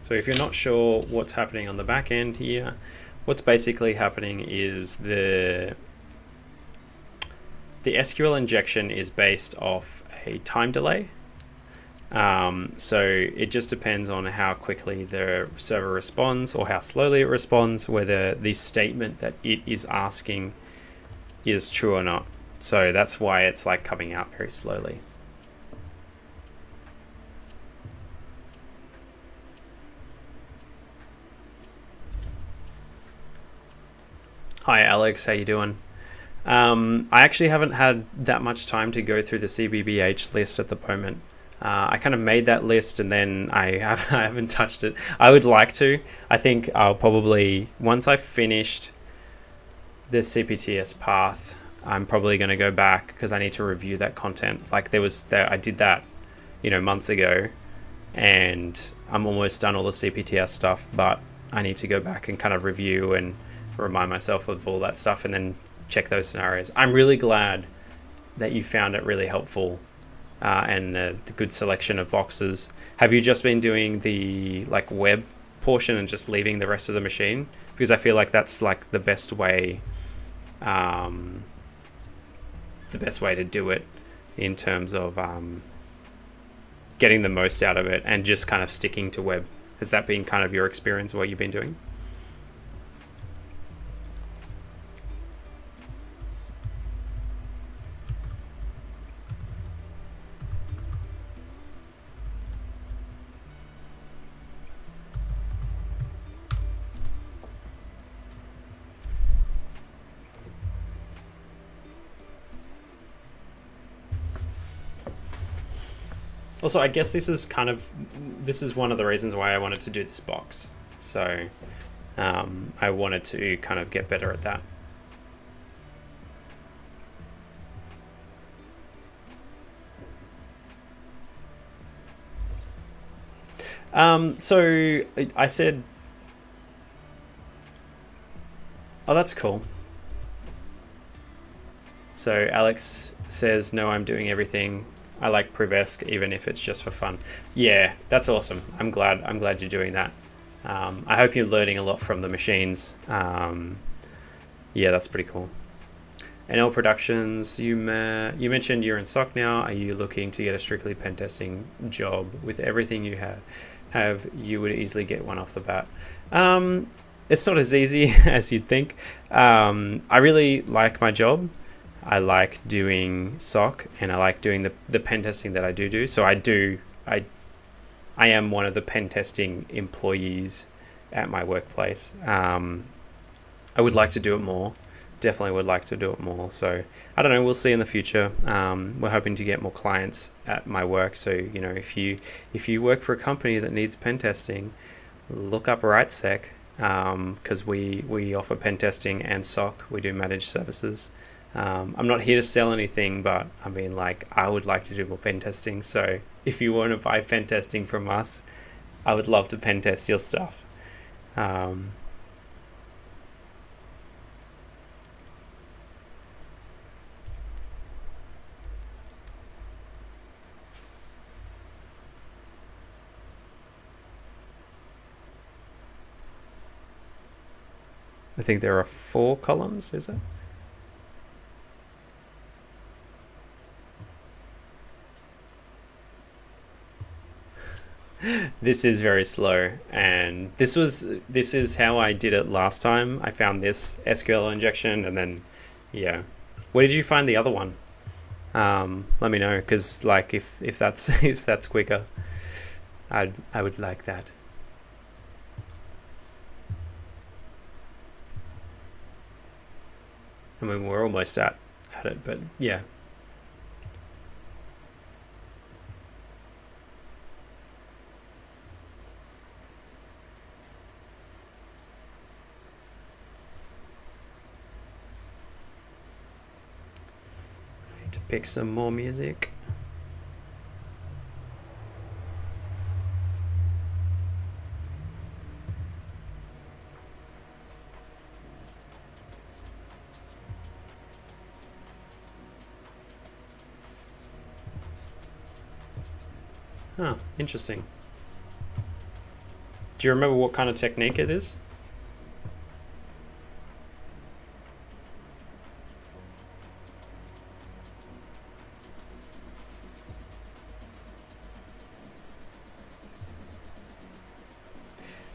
So if you're not sure what's happening on the back end here, what's basically happening is the SQL injection is based off a time delay. So it just depends on how quickly the server responds or how slowly it responds, whether the statement that it is asking is true or not. So that's why it's like coming out very slowly. Hi Alex, how you doing? I actually haven't had that much time to go through the CBBH list at the moment. I kind of made that list and then I haven't touched it. I would like to. I think I'll probably, once I've finished the CPTS path, I'm probably going to go back because I need to review that content. Like I did that, months ago, and I'm almost done all the CPTS stuff, but I need to go back and kind of review and remind myself of all that stuff and then check those scenarios. I'm really glad that you found it really helpful and the good selection of boxes. Have you just been doing the web portion and just leaving the rest of the machine? Because I feel like that's like the best way to do it in terms of getting the most out of it and just kind of sticking to web. Has that been kind of your experience of what you've been doing? Also, I guess this is one of the reasons why I wanted to do this box. So I wanted to kind of get better at that. So I said, oh, that's cool. So Alex says, no, I'm doing everything. I like Privesk, even if it's just for fun. Yeah, that's awesome. I'm glad you're doing that. I hope you're learning a lot from the machines. Yeah, that's pretty cool. NL Productions, you mentioned you're in SOC now. Are you looking to get a strictly pen testing job? With everything you have you would easily get one off the bat. It's not as easy as you'd think. I really like my job. I like doing SOC, and I like doing the pen testing that I do. So I am one of the pen testing employees at my workplace. I would like to do it more. Definitely would like to do it more. So I don't know. We'll see in the future. We're hoping to get more clients at my work. So if you work for a company that needs pen testing, look up RightSec, because we offer pen testing and SOC. We do managed services. I'm not here to sell anything, but I mean, I would like to do more pen testing. So if you want to buy pen testing from us, I would love to pen test your stuff. I think there are 4 columns, is it? This is very slow, and this is how I did it last time. I found this SQL injection, and then yeah. Where did you find the other one? Let me know, because if that's if that's quicker, I would like that. I mean, we're almost at it, but yeah. I need to pick some more music. Huh, interesting. Do you remember what kind of technique it is?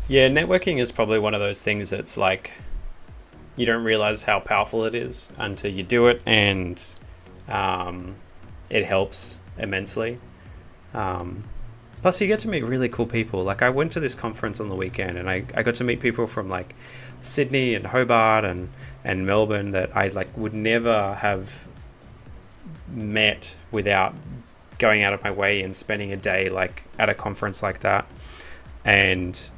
Yeah, networking is probably one of those things that's you don't realize how powerful it is until you do it, and it helps immensely. Plus, you get to meet really cool people. I went to this conference on the weekend, and I got to meet people from Sydney and Hobart and Melbourne that I would never have met without going out of my way and spending a day at a conference like that. And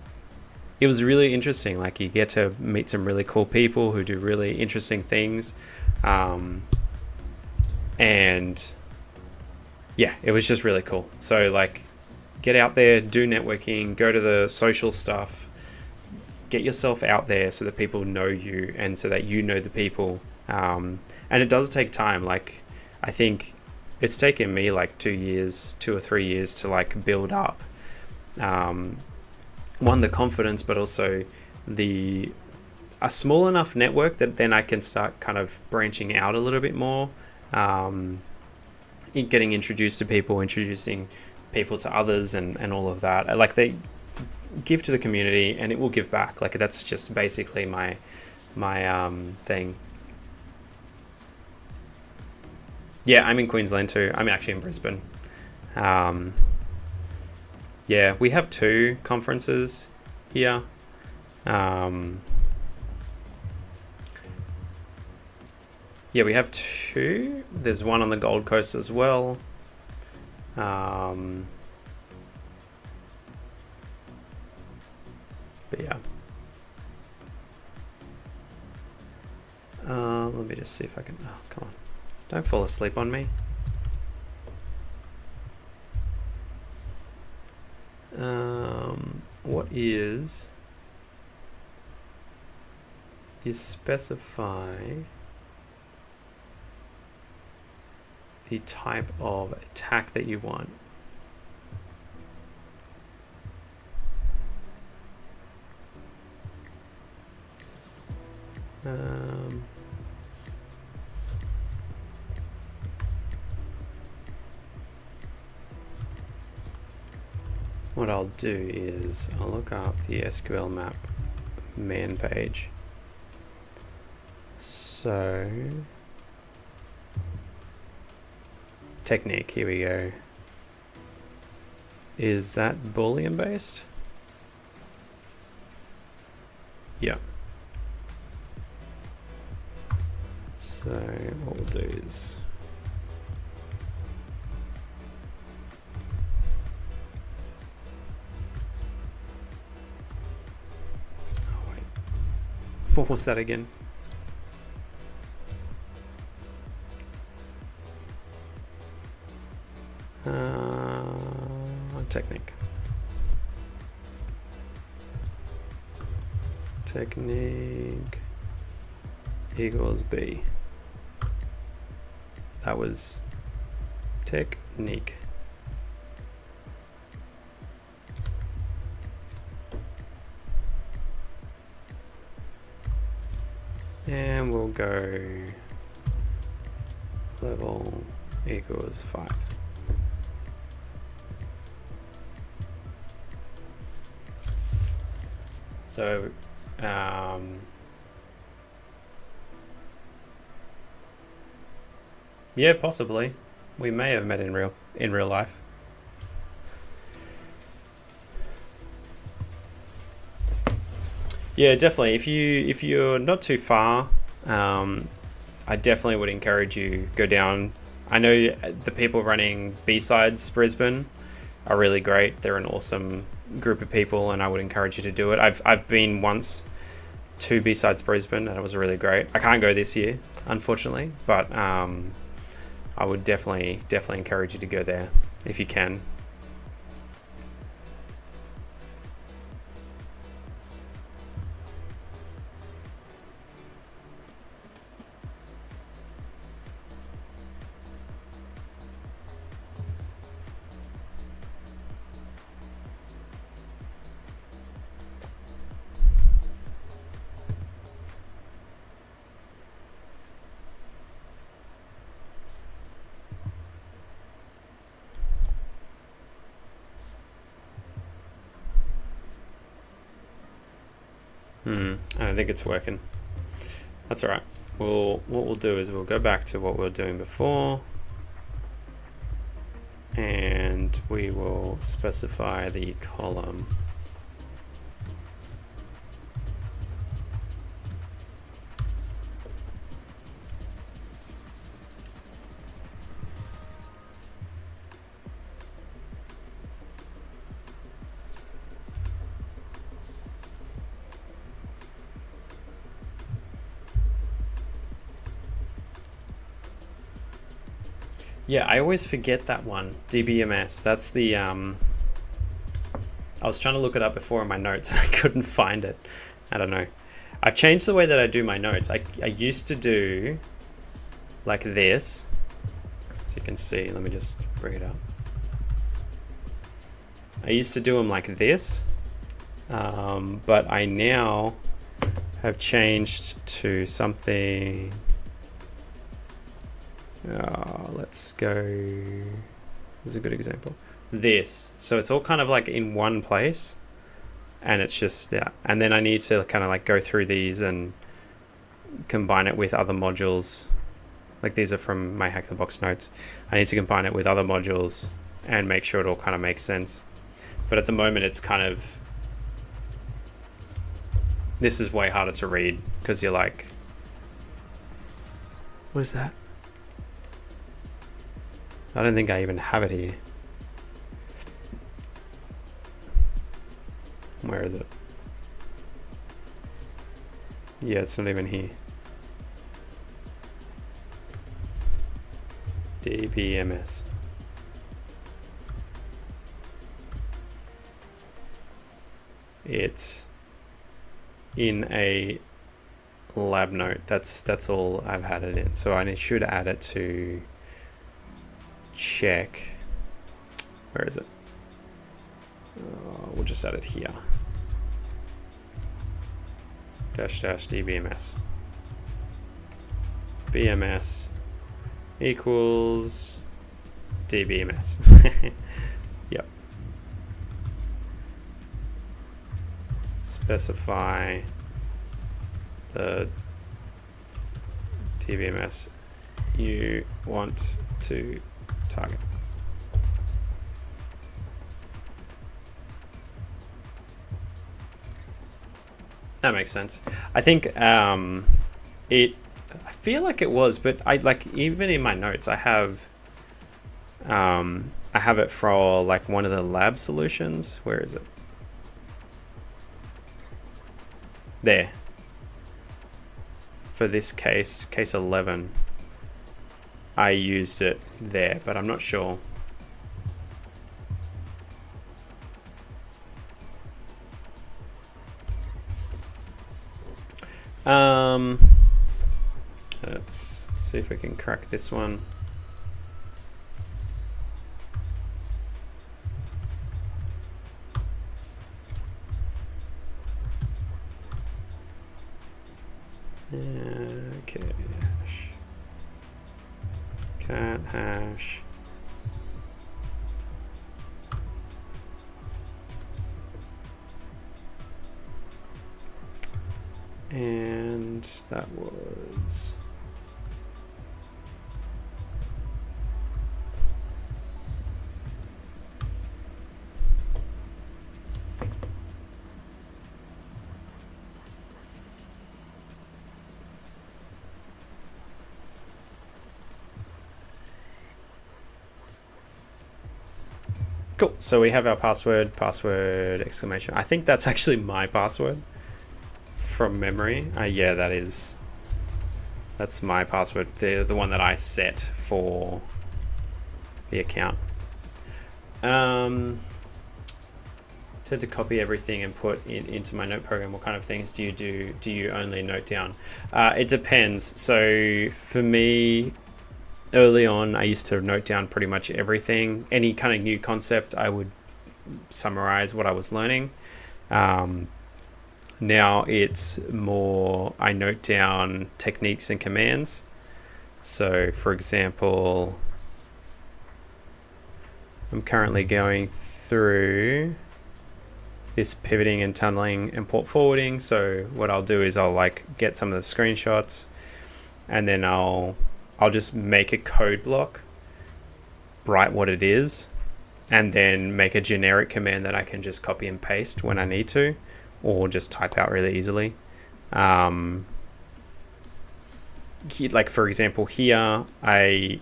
it was really interesting. You get to meet some really cool people who do really interesting things. And yeah, it was just really cool. So get out there, do networking, go to the social stuff, get yourself out there so that people know you and so that you know the people. And it does take time. I think it's taken me 2 or 3 years to build up, one, the confidence, but also a small enough network that then I can start kind of branching out a little bit more, getting introduced to people, introducing people to others, and all of that. They give to the community and it will give back. That's just basically my thing. Yeah, I'm in Queensland too. I'm actually in Brisbane. Yeah, we have 2 conferences here. Yeah, we have 2. There's one on the Gold Coast as well. But yeah. Let me just see if I can, oh, come on. Don't fall asleep on me. What is, you specify the type of attack that you want. What I'll do is I'll look up the SQL map man page. So technique, here we go. Is that Boolean based? Yeah. So what we'll do is what was that again? Technique. Technique equals B. That was technique. And we'll go level equals 5. So yeah, possibly. We may have met in real life. Yeah, definitely. If you're not too far, I definitely would encourage you go down. I know the people running B-Sides Brisbane are really great. They're an awesome group of people, and I would encourage you to do it. I've been once to B-Sides Brisbane, and it was really great. I can't go this year, unfortunately, but I would definitely encourage you to go there if you can. I don't think it's working. That's all right. What we'll do is we'll go back to what we were doing before, and we will specify the column. Yeah, I always forget that one, DBMS. That's the, I was trying to look it up before in my notes and I couldn't find it. I don't know. I've changed the way that I do my notes. I used to do like this. As you can see, let me just bring it up. I used to do them like this, but I now have changed to something. Let's go. This is a good example. This. So it's all kind of like in one place, and it's just, yeah. And then I need to kind of like go through these and combine it with other modules. Like these are from my Hack the Box notes. I need to combine it with other modules and make sure it all kind of makes sense. But at the moment, it's kind of, this is way harder to read because you're like, what is that? I don't think I even have it here. Where is it? Yeah, it's not even here. DBMS. It's in a lab note. That's all I've had it in. So I should add it to check. Where is it? We'll just add it here. Dash DBMS. BMS equals DBMS. Yep. Specify the DBMS you want to target. That makes sense. I think I feel like it was, but I even in my notes I have it for like one of the lab solutions. Where is it? There. For this case 11, I used it there, but I'm not sure. Let's see if we can crack this one. Okay, hash. Cat hash. And that was cool. So we have our password exclamation. I think that's actually my password from memory. Yeah, that's my password, the one that I set for the account. Tend to copy everything and put into my note program. What kind of things do you do? Do you only note down? It depends. So for me, early on, I used to note down pretty much everything. Any kind of new concept, I would summarize what I was learning. Now it's more, I note down techniques and commands. So for example, I'm currently going through this pivoting and tunneling and port forwarding. So what I'll do is I'll get some of the screenshots, and then I'll just make a code block, write what it is, and then make a generic command that I can just copy and paste when I need to, or just type out really easily. Like for example here, I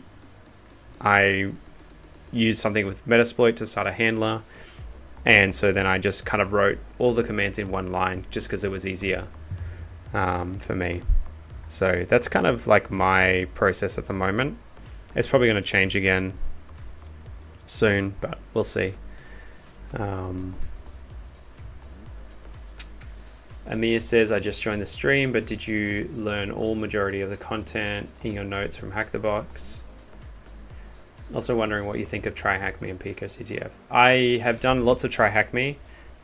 use something with Metasploit to start a handler, and so then I just kind of wrote all the commands in one line just because it was easier for me. So that's kind of like my process at the moment. It's probably going to change again soon, but we'll see. Amir says, I just joined the stream, but did you learn all majority of the content in your notes from Hack the Box? Also wondering what you think of Try Hack Me and Pico CTF. I have done lots of Try Hack Me.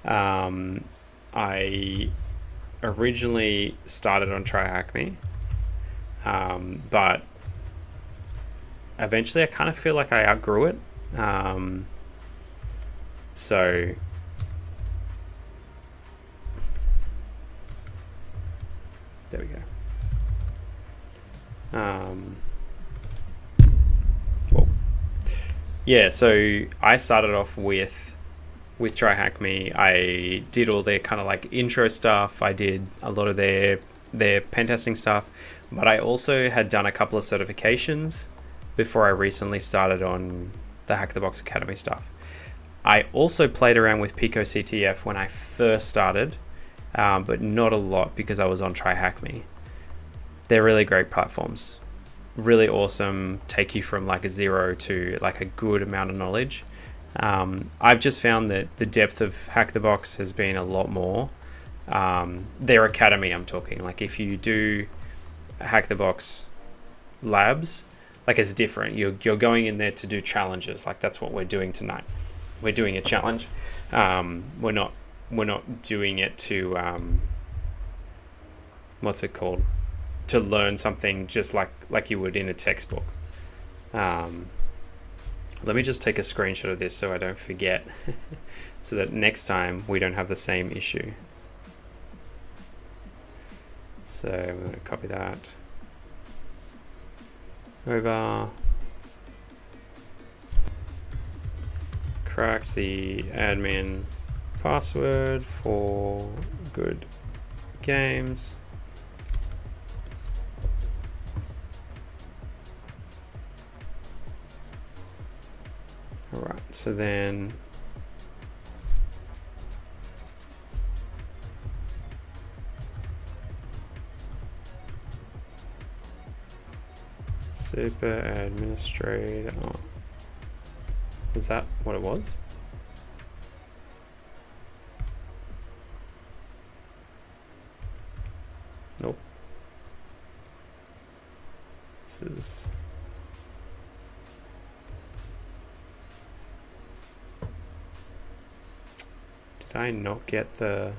I originally started on Try Hack Me, but eventually I kind of feel like I outgrew it. So there we go. Whoa. Yeah, so I started off with Try Hack Me. I did all their kind of like intro stuff. I did a lot of their pen testing stuff, but I also had done a couple of certifications before I recently started on the Hack the Box Academy stuff. I also played around with Pico CTF when I first started, but not a lot because I was on Try Hack Me. They're really great platforms. really awesome, take you from like a zero to like a good amount of knowledge. I've just found that the depth of Hack the Box has been a lot more. Their academy, I'm talking, like if you do Hack the Box labs, like it's different. You're going in there to do challenges. Like that's what we're doing tonight. We're doing a challenge. We're not doing it to what's it called? To learn something just like you would in a textbook. Let me just take a screenshot of this so I don't forget, so that next time we don't have the same issue. So I'm going to copy that over, cracked the admin password for GoodGames. Alright, so then super administrator. Oh. Was that what it was? Nope. This is did I not get the...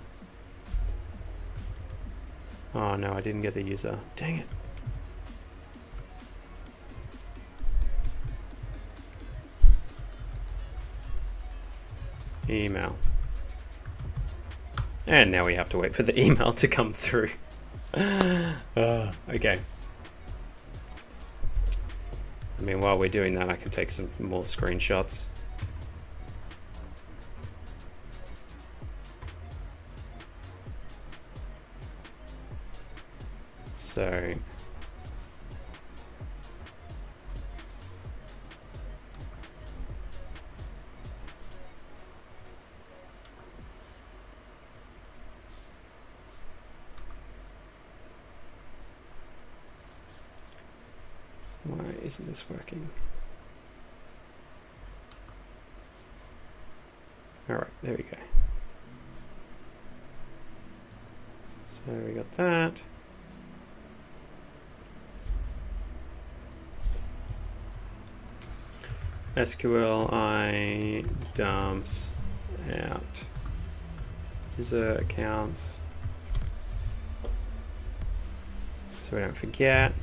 Oh no, I didn't get the user. Dang it. Email. And now we have to wait for the email to come through. Okay. I mean, while we're doing that, I can take some more screenshots. So why isn't this working? All right, there we go. So we got that. SQLi dumps out user accounts so we don't forget.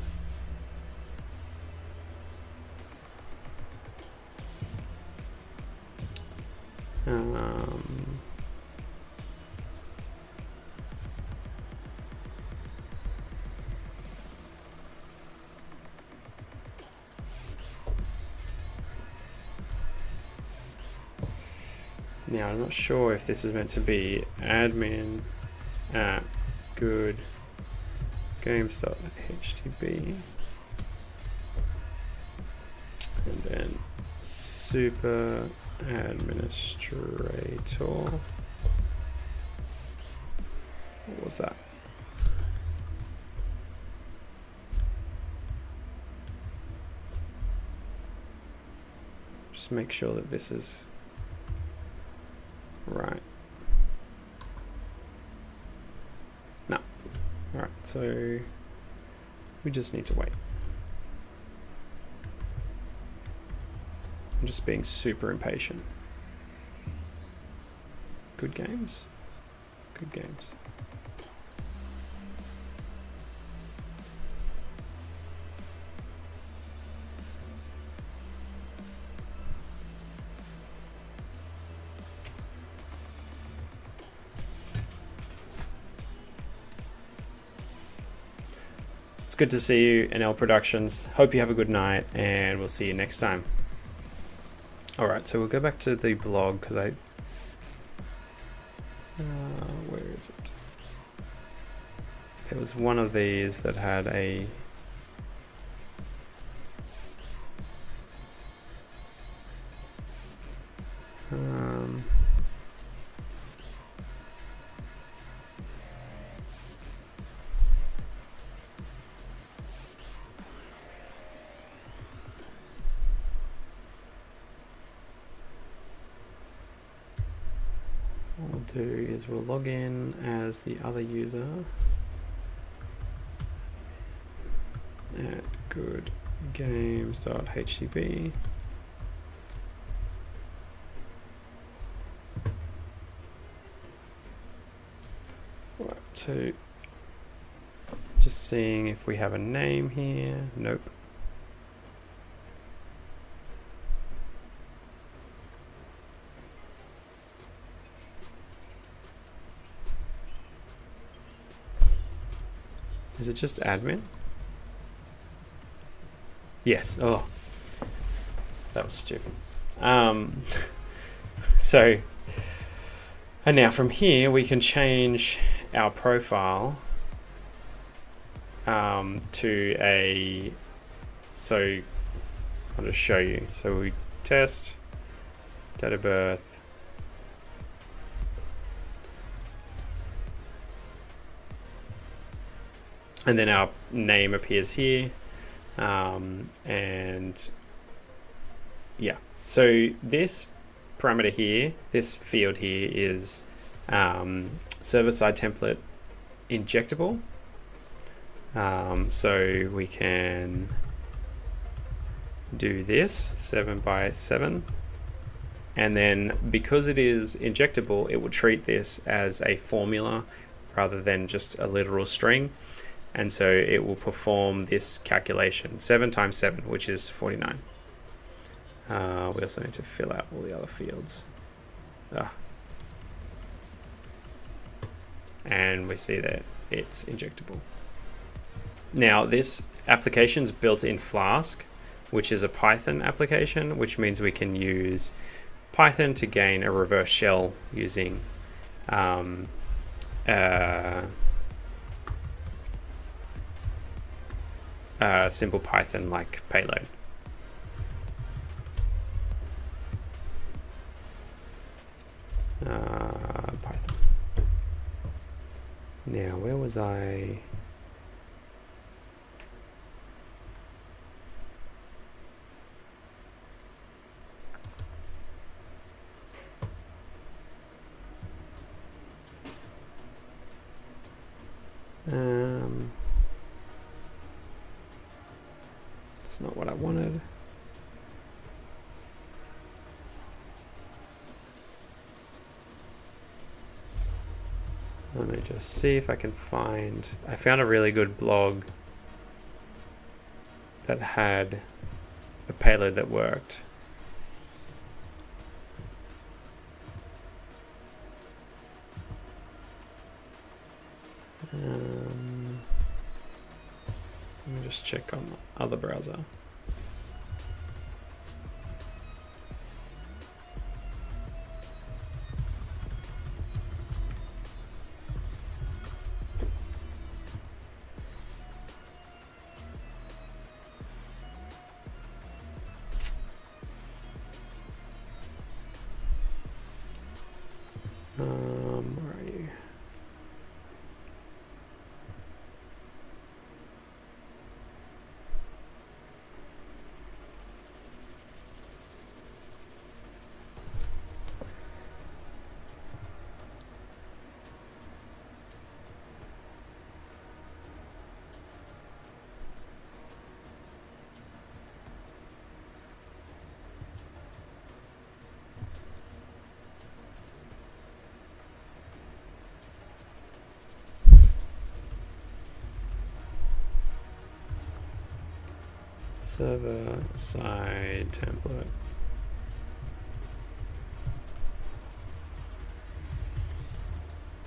Now I'm not sure if this is meant to be admin at GoodGames.htb and then super administrator. What was that? Just make sure that this is right. No. Alright, so we just need to wait. I'm just being super impatient. GoodGames. GoodGames. It's good to see you, NL Productions. Hope you have a good night, and we'll see you next time. Alright, so we'll go back to the blog, because I... where is it? There was one of these that had a... do is we'll log in as the other user at goodgames.htb. Right, so just seeing if we have a name here. Nope. Is it just admin? Yes. Oh, that was stupid. So, and now from here we can change our profile to a. So I'll just show you. So we test date of birth. And then our name appears here, and yeah. So this parameter here, this field here is server-side template injectable. So we can do this 7 by 7, and then because it is injectable, it will treat this as a formula rather than just a literal string. And so it will perform this calculation, 7 times 7, which is 49. We also need to fill out all the other fields. And we see that it's injectable. Now this application is built in Flask, which is a Python application, which means we can use Python to gain a reverse shell using simple Python like payload. Python. Now, where was I? It's not what I wanted. Let me just see if I can find. I found a really good blog that had a payload that worked. Let me just check on the other browser. Where are you? Server side template.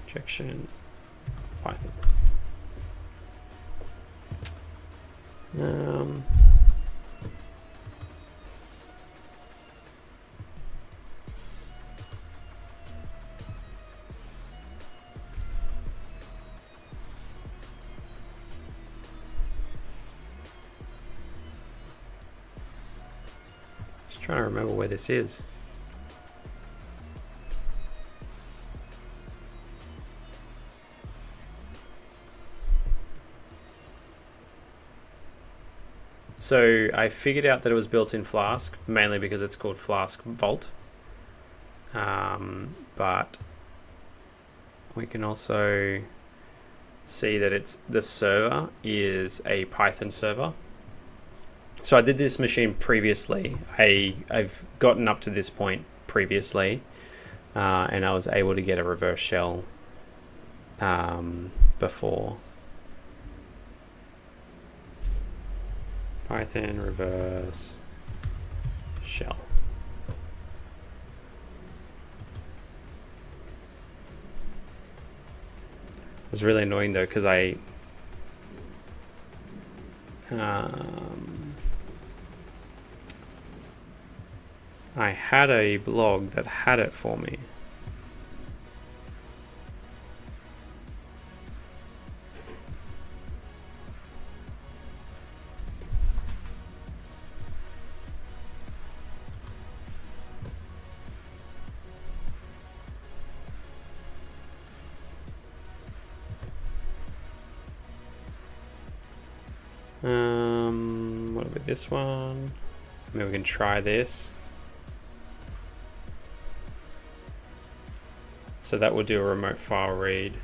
Injection Python. Just trying to remember where this is. So I figured out that it was built in Flask, mainly because it's called Flask Vault. But we can also see that the server is a Python server. So I did this machine previously. I've gotten up to this point previously, and I was able to get a reverse shell before. Python reverse shell. It's really annoying though, because I had a blog that had it for me. What about this one? Maybe we can try this. So that will do a remote file read.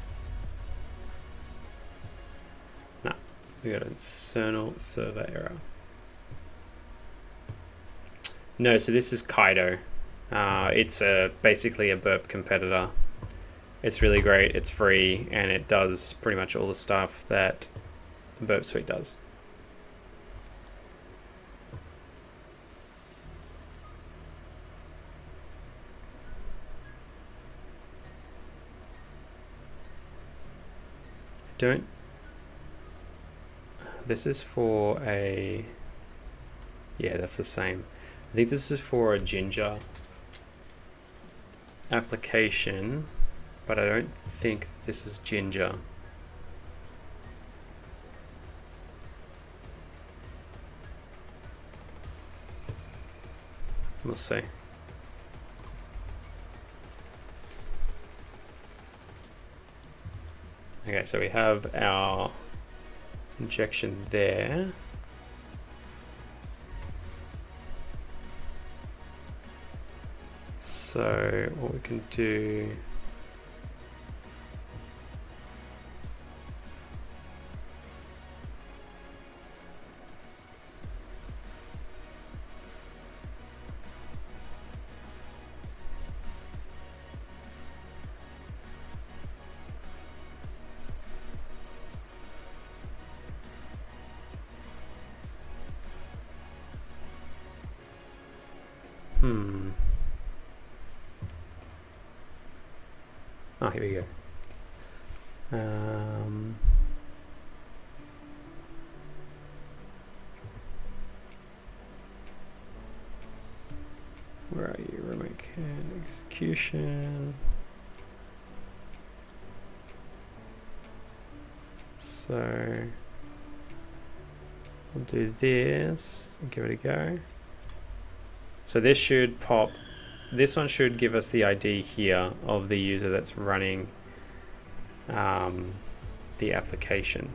Nah, we got an external server error. No, so this is Kaido. It's basically a burp competitor. It's really great, it's free, and it does pretty much all the stuff that Burp Suite does. This is for a, yeah, that's the same. I think this is for a Ginger application, but I don't think this is Ginger. We'll see. Okay, so we have our injection there. So what we can do, oh, here we go. Where are you? Remote can execution. So we'll do this and give it a go. So this should pop. This one should give us the ID here of the user that's running the application.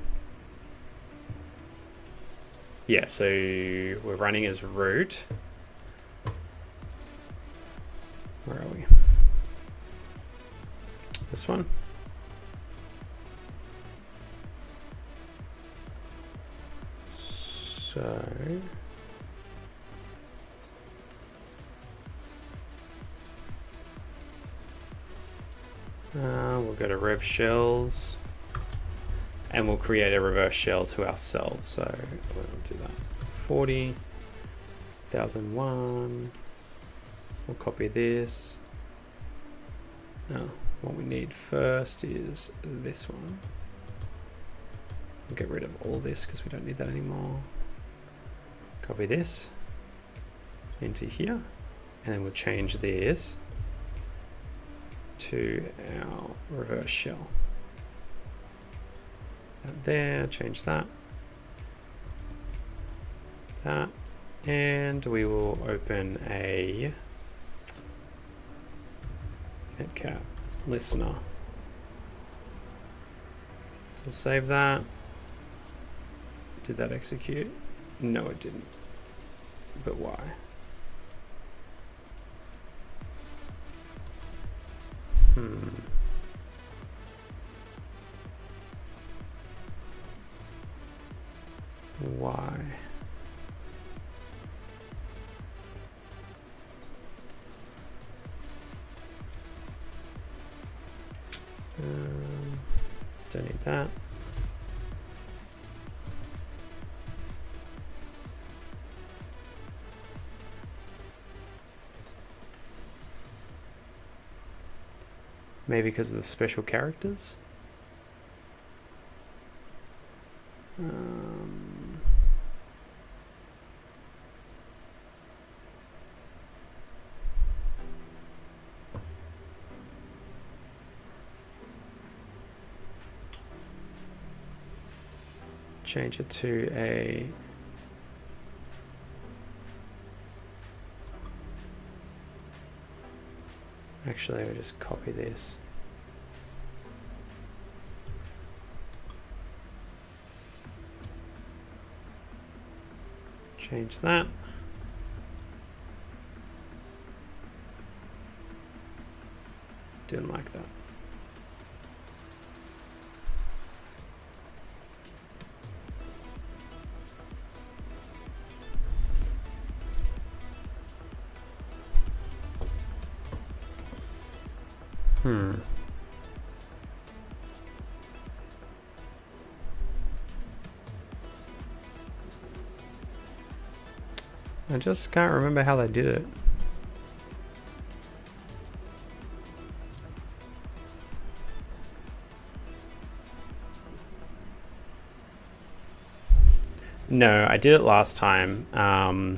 Yeah, so we're running as root. Where are we? This one. So we'll go to rev shells and we'll create a reverse shell to ourselves. So we'll do that. 40,001. We'll copy this. Now, what we need first is this one. We'll get rid of all this because we don't need that anymore. Copy this into here, and then we'll change this to our reverse shell. That there, change that. That, and we will open a Netcat listener. So we'll save that. Did that execute? No, it didn't. But why? Why? Don't need that. Maybe because of the special characters. Change it to a actually I'll just copy this. Change that. Didn't like that. I just can't remember how they did it. No, I did it last time. I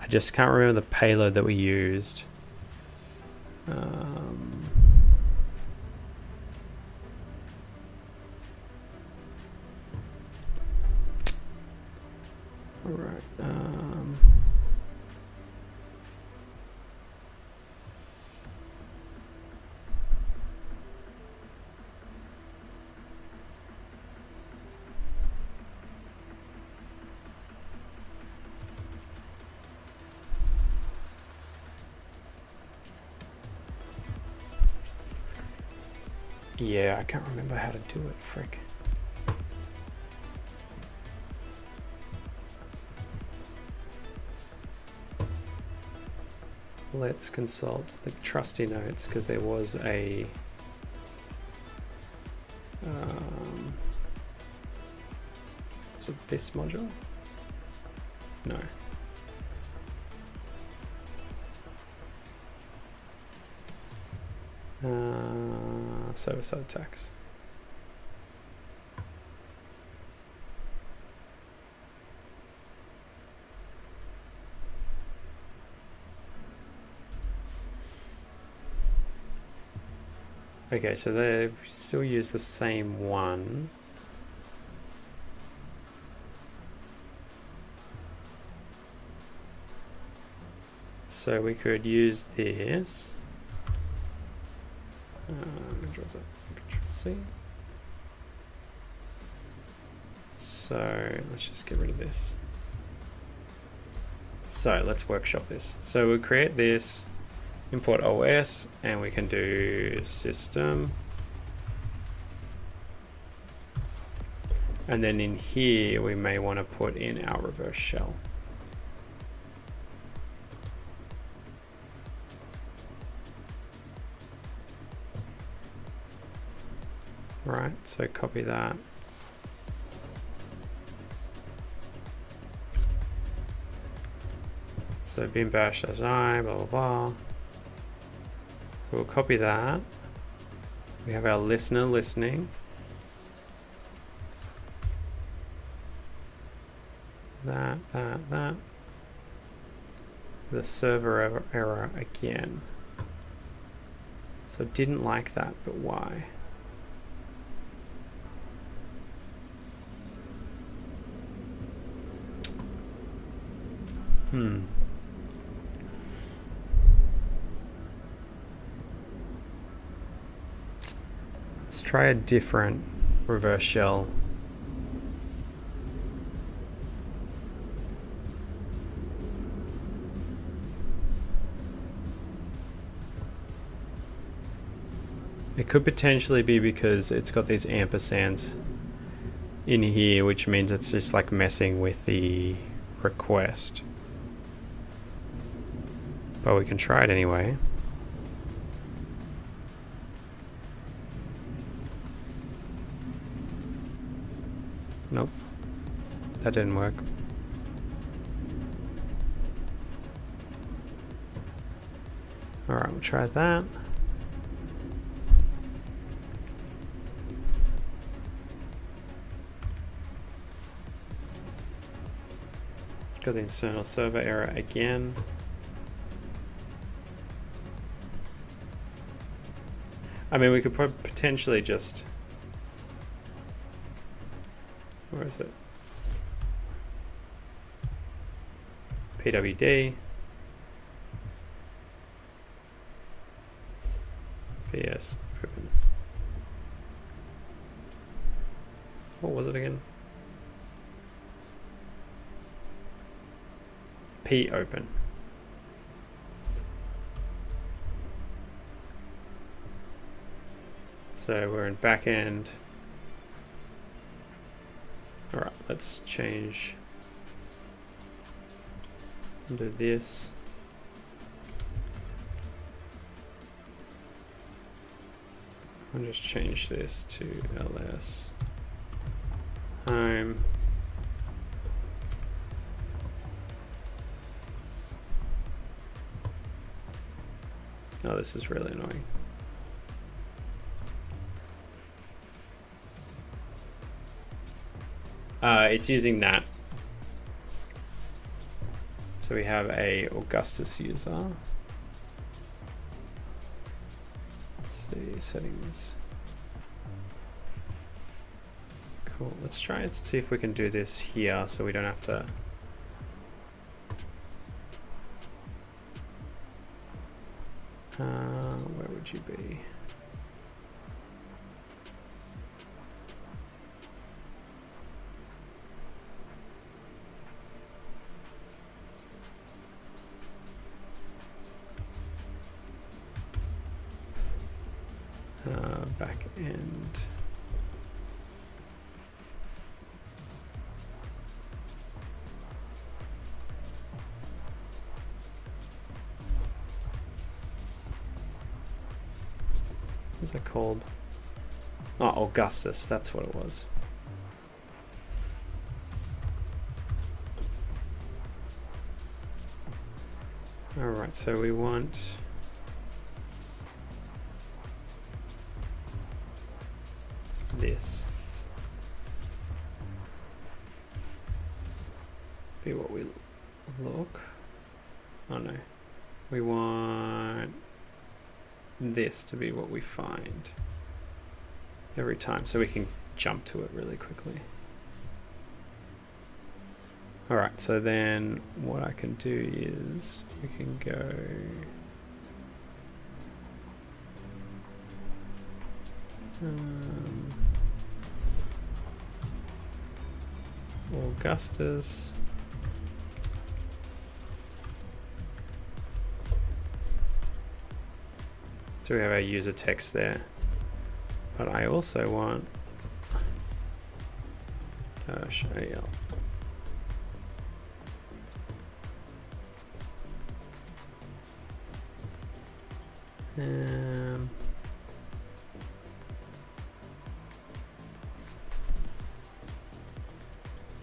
just can't remember the payload that we used. All right. Yeah, I can't remember how to do it, frick. Let's consult the trusty notes, because there was a is it this module? No. Server-side attacks. Okay, so they still use the same one. So we could use this. Control C. So let's just get rid of this. So let's workshop this. So we'll create this, import OS, and we can do system. And then in here, we may want to put in our reverse shell. Right, so copy that. So bin bash -I, blah, blah, blah. So we'll copy that. We have our listener listening. That. The server error again. So didn't like that, but why? Let's try a different reverse shell. It could potentially be because it's got these ampersands. in here, which means it's just like messing with the request. But we can try it anyway. Nope, that didn't work. Alright, we'll try that. Got the internal server error again. I mean, we could potentially just... Where is it? PWD. PS open. What was it again? P open. So we're in backend. All right, let's change. Do this. I'll just change this to ls home. Oh, this is really annoying. It's using that. So we have a Augustus user. Let's see, settings. Cool, let's try it, see if we can do this here so we don't have to. Where would you be? Back end. What's that called? Oh, Augustus, that's what it was. All right, so we want this. Be what we look. Oh no. We want this to be what we find every time, so we can jump to it really quickly. All right, so then what I can do is we can go Augustus. So we have our user text there, but I also want -al.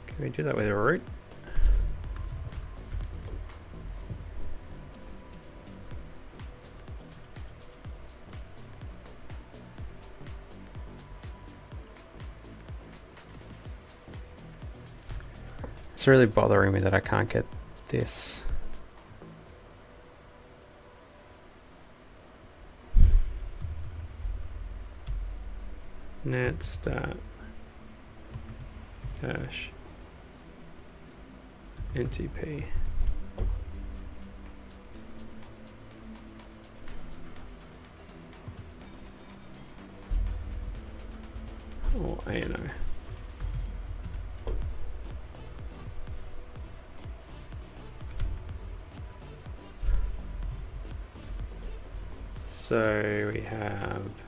Can we do that with a root? It's really bothering me that I can't get this. Net start dash NTP. Or ANO. So we have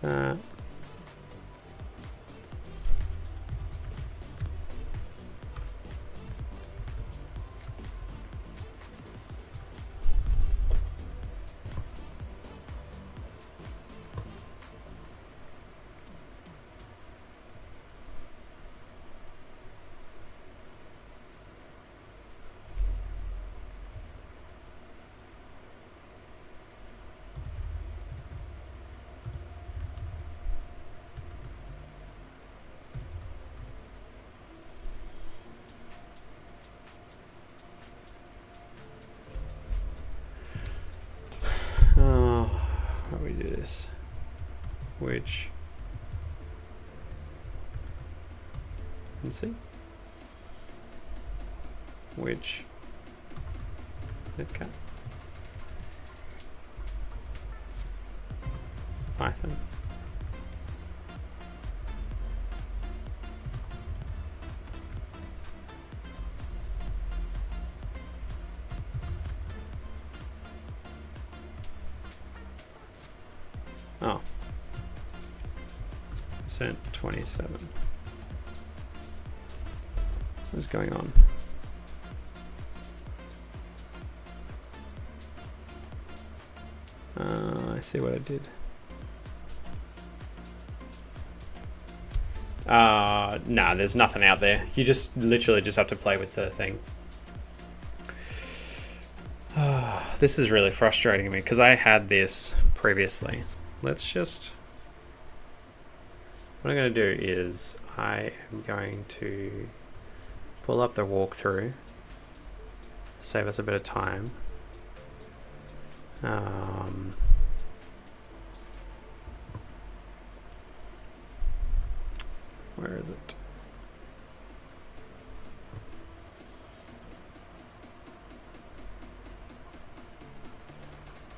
Uh, how do we do this? Which, let's see, which, okay, Python. Oh, %27. What's going on? I see what I did. Nah, there's nothing out there. You just literally just have to play with the thing. This is really frustrating me because I had this previously. Let's just, what I'm going to do is I am going to pull up the walkthrough, save us a bit of time. Where is it?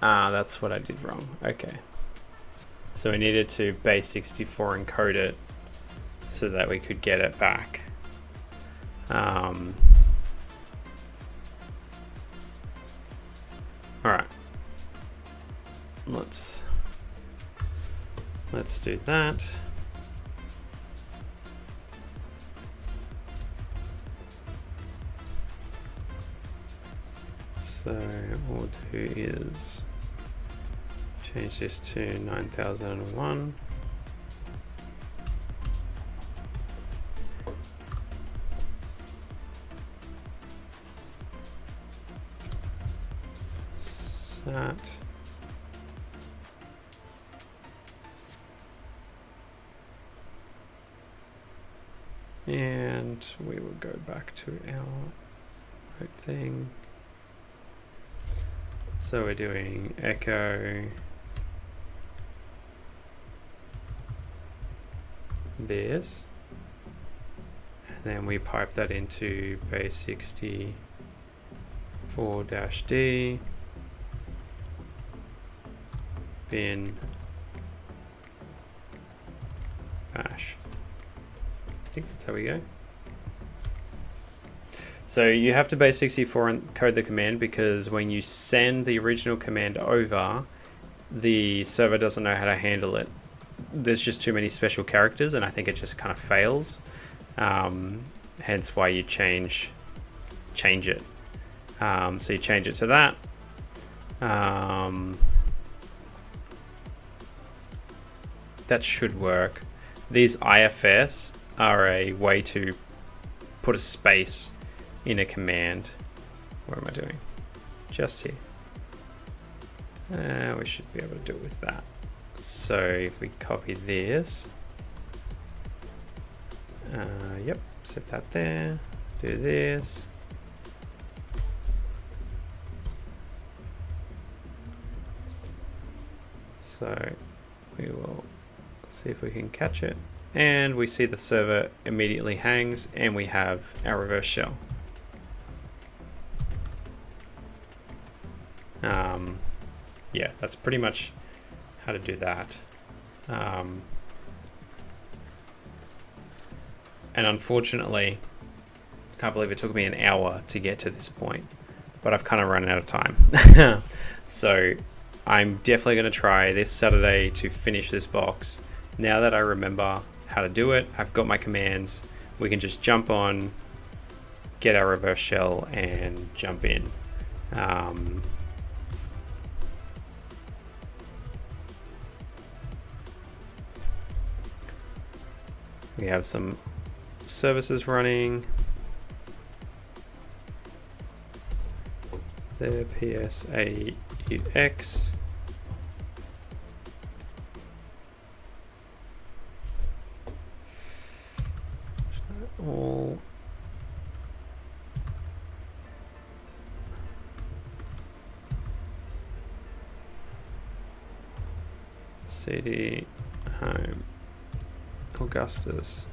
That's what I did wrong. Okay. So we needed to base 64 encode it so that we could get it back. All right. Let's do that. So what we'll do is change this to 9001. Sat. And we will go back to our thing. So we're doing echo this, and then we pipe that into base 64-D bin bash. I think that's how we go. So you have to base 64 encode the command because when you send the original command over, the server doesn't know how to handle it. There's just too many special characters, and I think it just kind of fails. Hence why you change it. So you change it to that. That should work. These IFS are a way to put a space in a command. What am I doing? Just here. We should be able to do it with that. So if we copy this, yep, set that there, do this. So we will see if we can catch it. And we see the server immediately hangs and we have our reverse shell. Yeah, that's pretty much how to do that. And unfortunately, I can't believe it took me an hour to get to this point, but I've kind of run out of time. So I'm definitely going to try this Saturday to finish this box. Now that I remember how to do it, I've got my commands, we can just jump on, get our reverse shell and jump in. We have some services running. There, PSAUX. All CD home Augustus.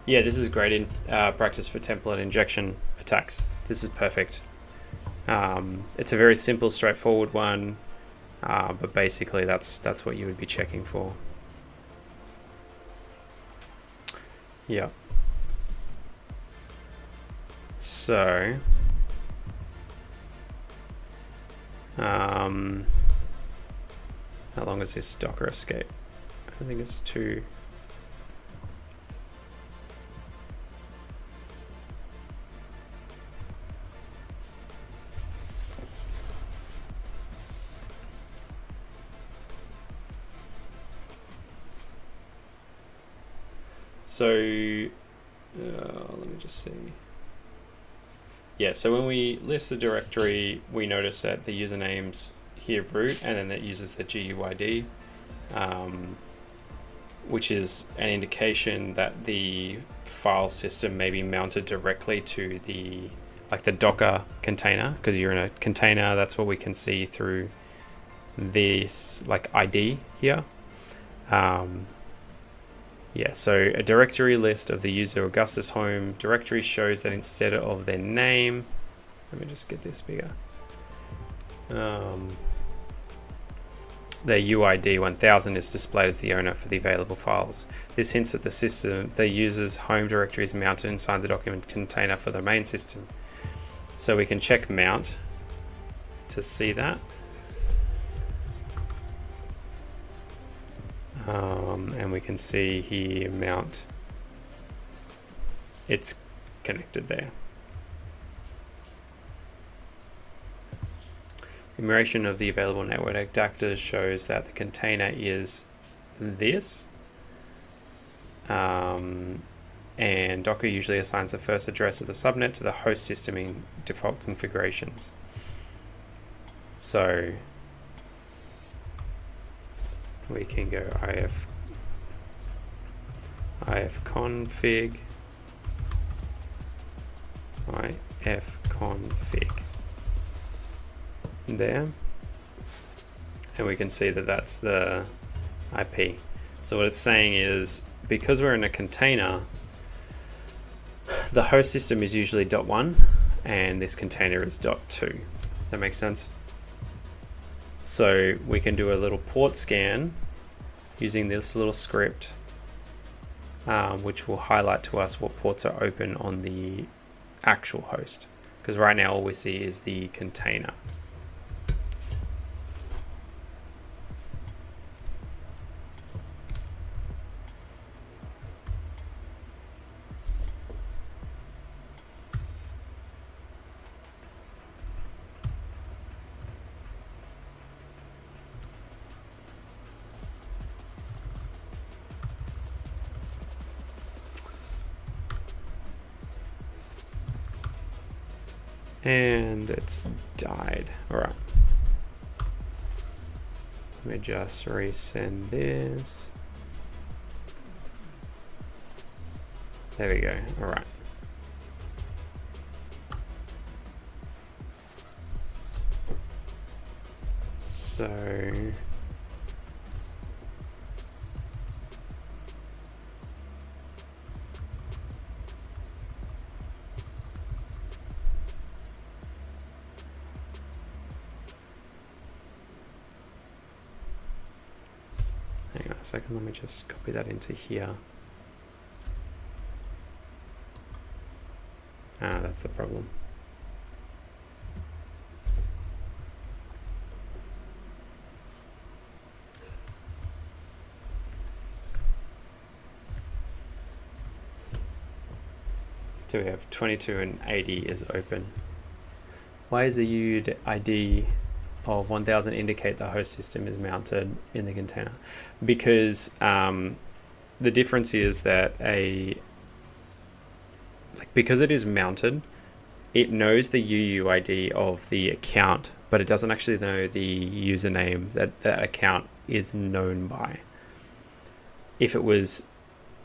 Yeah, this is great in practice for template injection attacks. This is perfect. It's a very simple, straightforward one, but basically that's what you would be checking for. Yeah. So, how long is this Docker escape? I think it's 2. So, let me just see. Yeah, so when we list the directory, we notice that the username's here root, and then that uses the GUID, which is an indication that the file system may be mounted directly to the Docker container, because you're in a container. That's what we can see through this ID here. Yeah, so a directory list of the user Augustus home directory shows that instead of their name, let me just get this bigger, their UID 1000 is displayed as the owner for the available files. This hints at the user's home directory is mounted inside the document container for the main system. So we can check mount to see that. And we can see here mount, it's connected there. Enumeration of the available network adapters shows that the container is this, and Docker usually assigns the first address of the subnet to the host system in default configurations. So we can go ifconfig there, and we can see that that's the IP. So what it's saying is, because we're in a container, the host system is usually .1 and this container is .2. Does that make sense? So we can do a little port scan using this little script, which will highlight to us what ports are open on the actual host, because right now all we see is the container. And it's died. All right. Let me just resend this. There we go. All right. So hang a second, let me just copy that into here. That's the problem. So we have 22 and 80 is open. Why is the UID of 1000 indicate the host system is mounted in the container? Because the difference is that because it is mounted, it knows the UUID of the account, but it doesn't actually know the username that that account is known by. If it was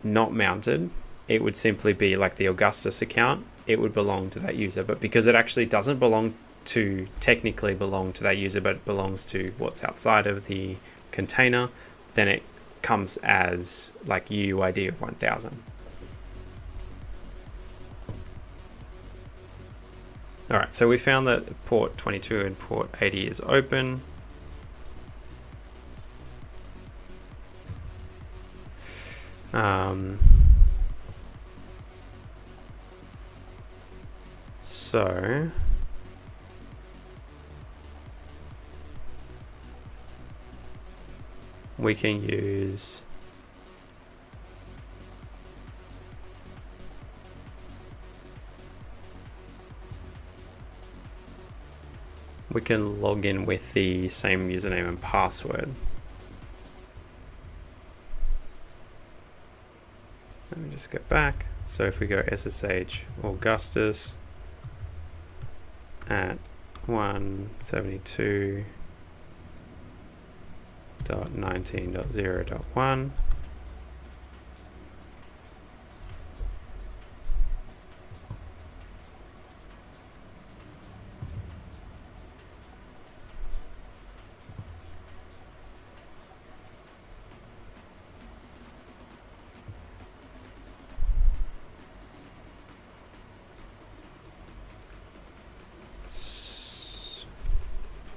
not mounted, it would simply be like the Augustus account. It would belong to that user, but because it actually doesn't technically belong to that user, but it belongs to what's outside of the container, then it comes as like UUID of 1000. All right, so we found that port 22 and port 80 is open. So we can use log in with the same username and password. Let me just go back. So if we go SSH Augustus at 172.19.0.1,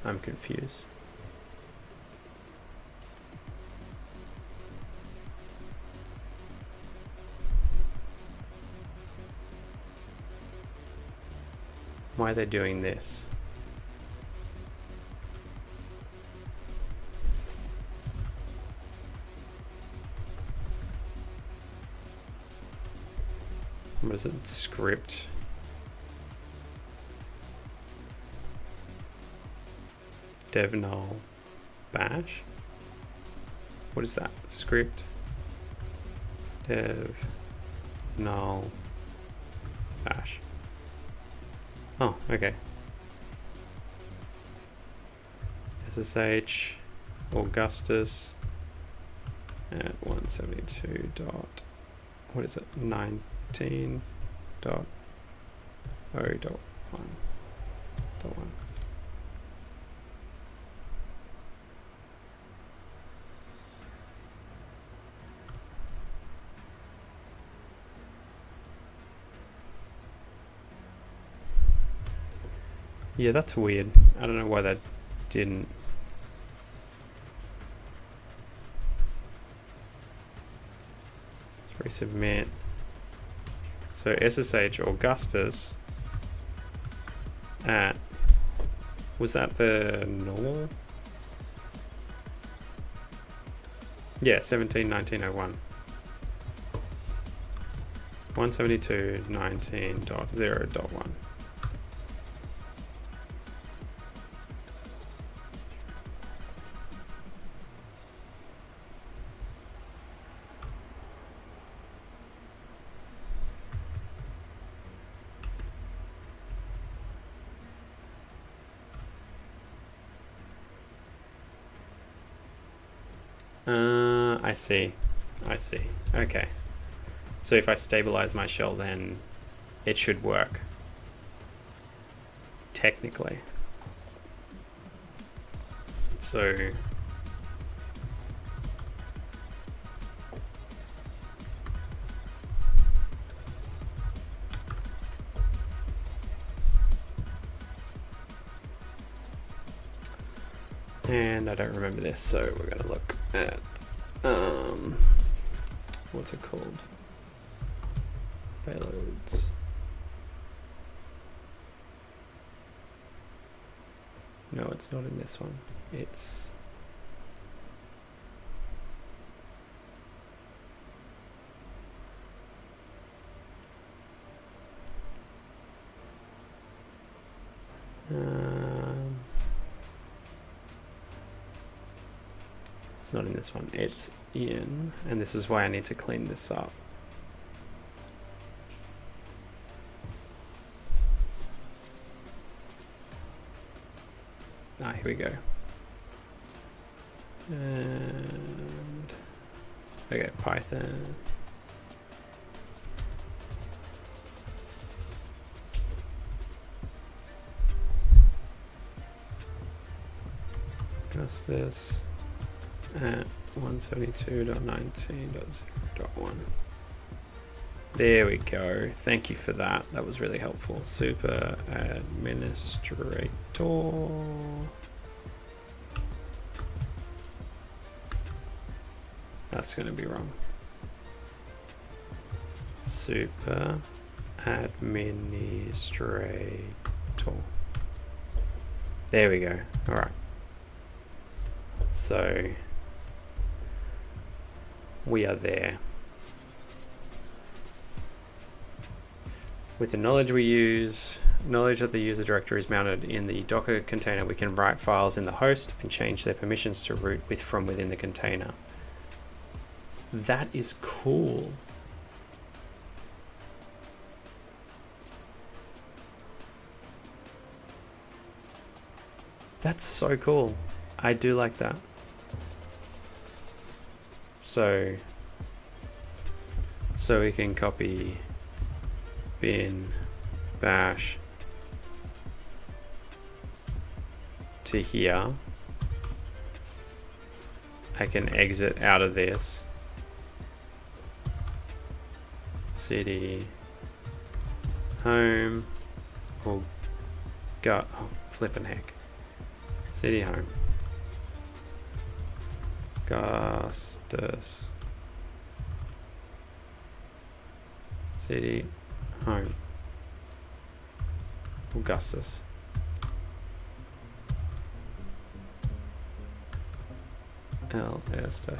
I'm confused. Why are they doing this? What is it? Script. Dev null bash. What is that? Script dev null bash. Oh, okay. SSH Augustus at 172 dot, what is it? 19.0.1.1. Yeah, that's weird. I don't know why that didn't. Let's resubmit. So SSH Augustus at, was that the normal? Yeah, 17.19.01. 172.19.0.1. I see. Okay. So if I stabilize my shell, then it should work. Technically. So and I don't remember this, so we're going to look at what's it called? Payloads. No, it's not in this one. It's it's not in this one. It's in, and this is why I need to clean this up. Here we go. And okay, Python. Justice at 172.19.0.1. There we go. Thank you for that. That was really helpful. Super administrator. That's going to be wrong. Super administrator. There we go. All right. So we are there. With the knowledge we use, knowledge that the user directory is mounted in the Docker container, we can write files in the host and change their permissions to root from within the container. That is cool. That's so cool. I do like that. So we can copy bin bash to here. I can exit out of this. Cd home or go, oh, flippin' heck. Cd home. Augustus. Cd home. Augustus. ls-al.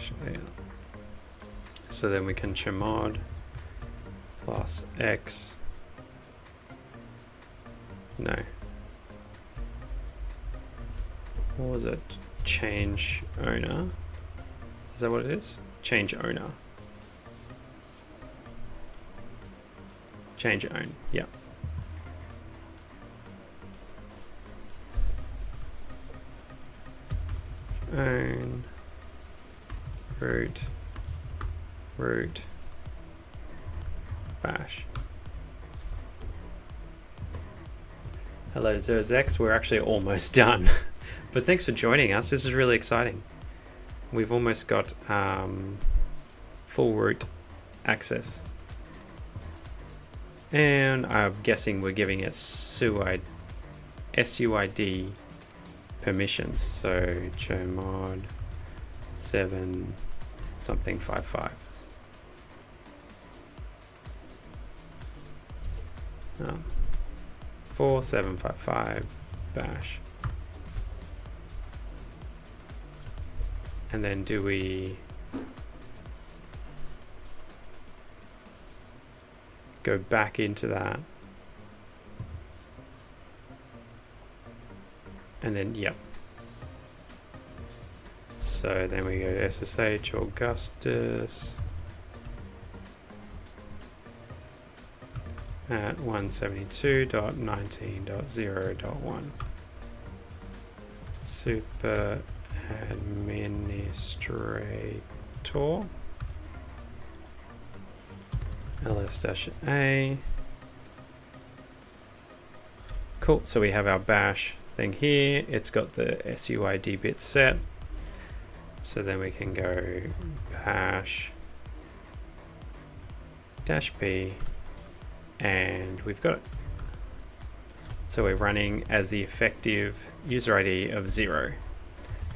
So then we can chmod plus x. No. What was it? Change owner. Is that what it is? Change owner. Change own. Yep. Own. Root. Bash. Hello ZerZex, we're actually almost done. But thanks for joining us. This is really exciting. We've almost got full root access. And I'm guessing we're giving it SUID permissions. So chmod 7 something 55. 4755 bash. And then do we go back into that? And then, yep. So then we go to SSH Augustus at 172.19.0.1. Super administrator ls-a. Cool, so we have our bash thing here. It's got the SUID bit set. So then we can go bash -p and we've got it. So we're running as the effective user ID of 0.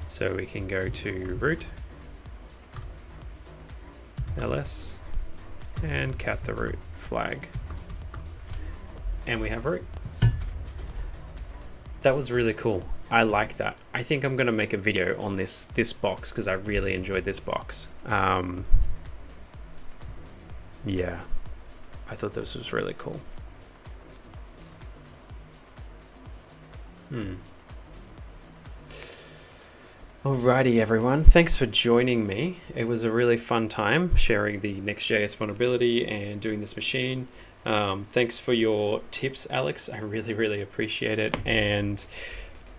So we can go to root ls and cat the root flag. And we have root. That was really cool. I like that. I think I'm going to make a video on this box because I really enjoyed this box. Yeah, I thought this was really cool. Alrighty everyone, thanks for joining me. It was a really fun time sharing the Next.js vulnerability and doing this machine. Thanks for your tips, Alex. I really appreciate it. And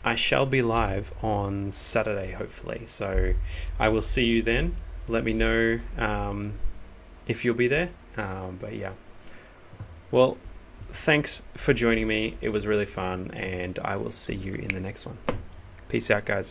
I shall be live on Saturday, hopefully. So I will see you then. Let me know if you'll be there. But yeah. Well, thanks for joining me. It was really fun, and I will see you in the next one. Peace out, guys.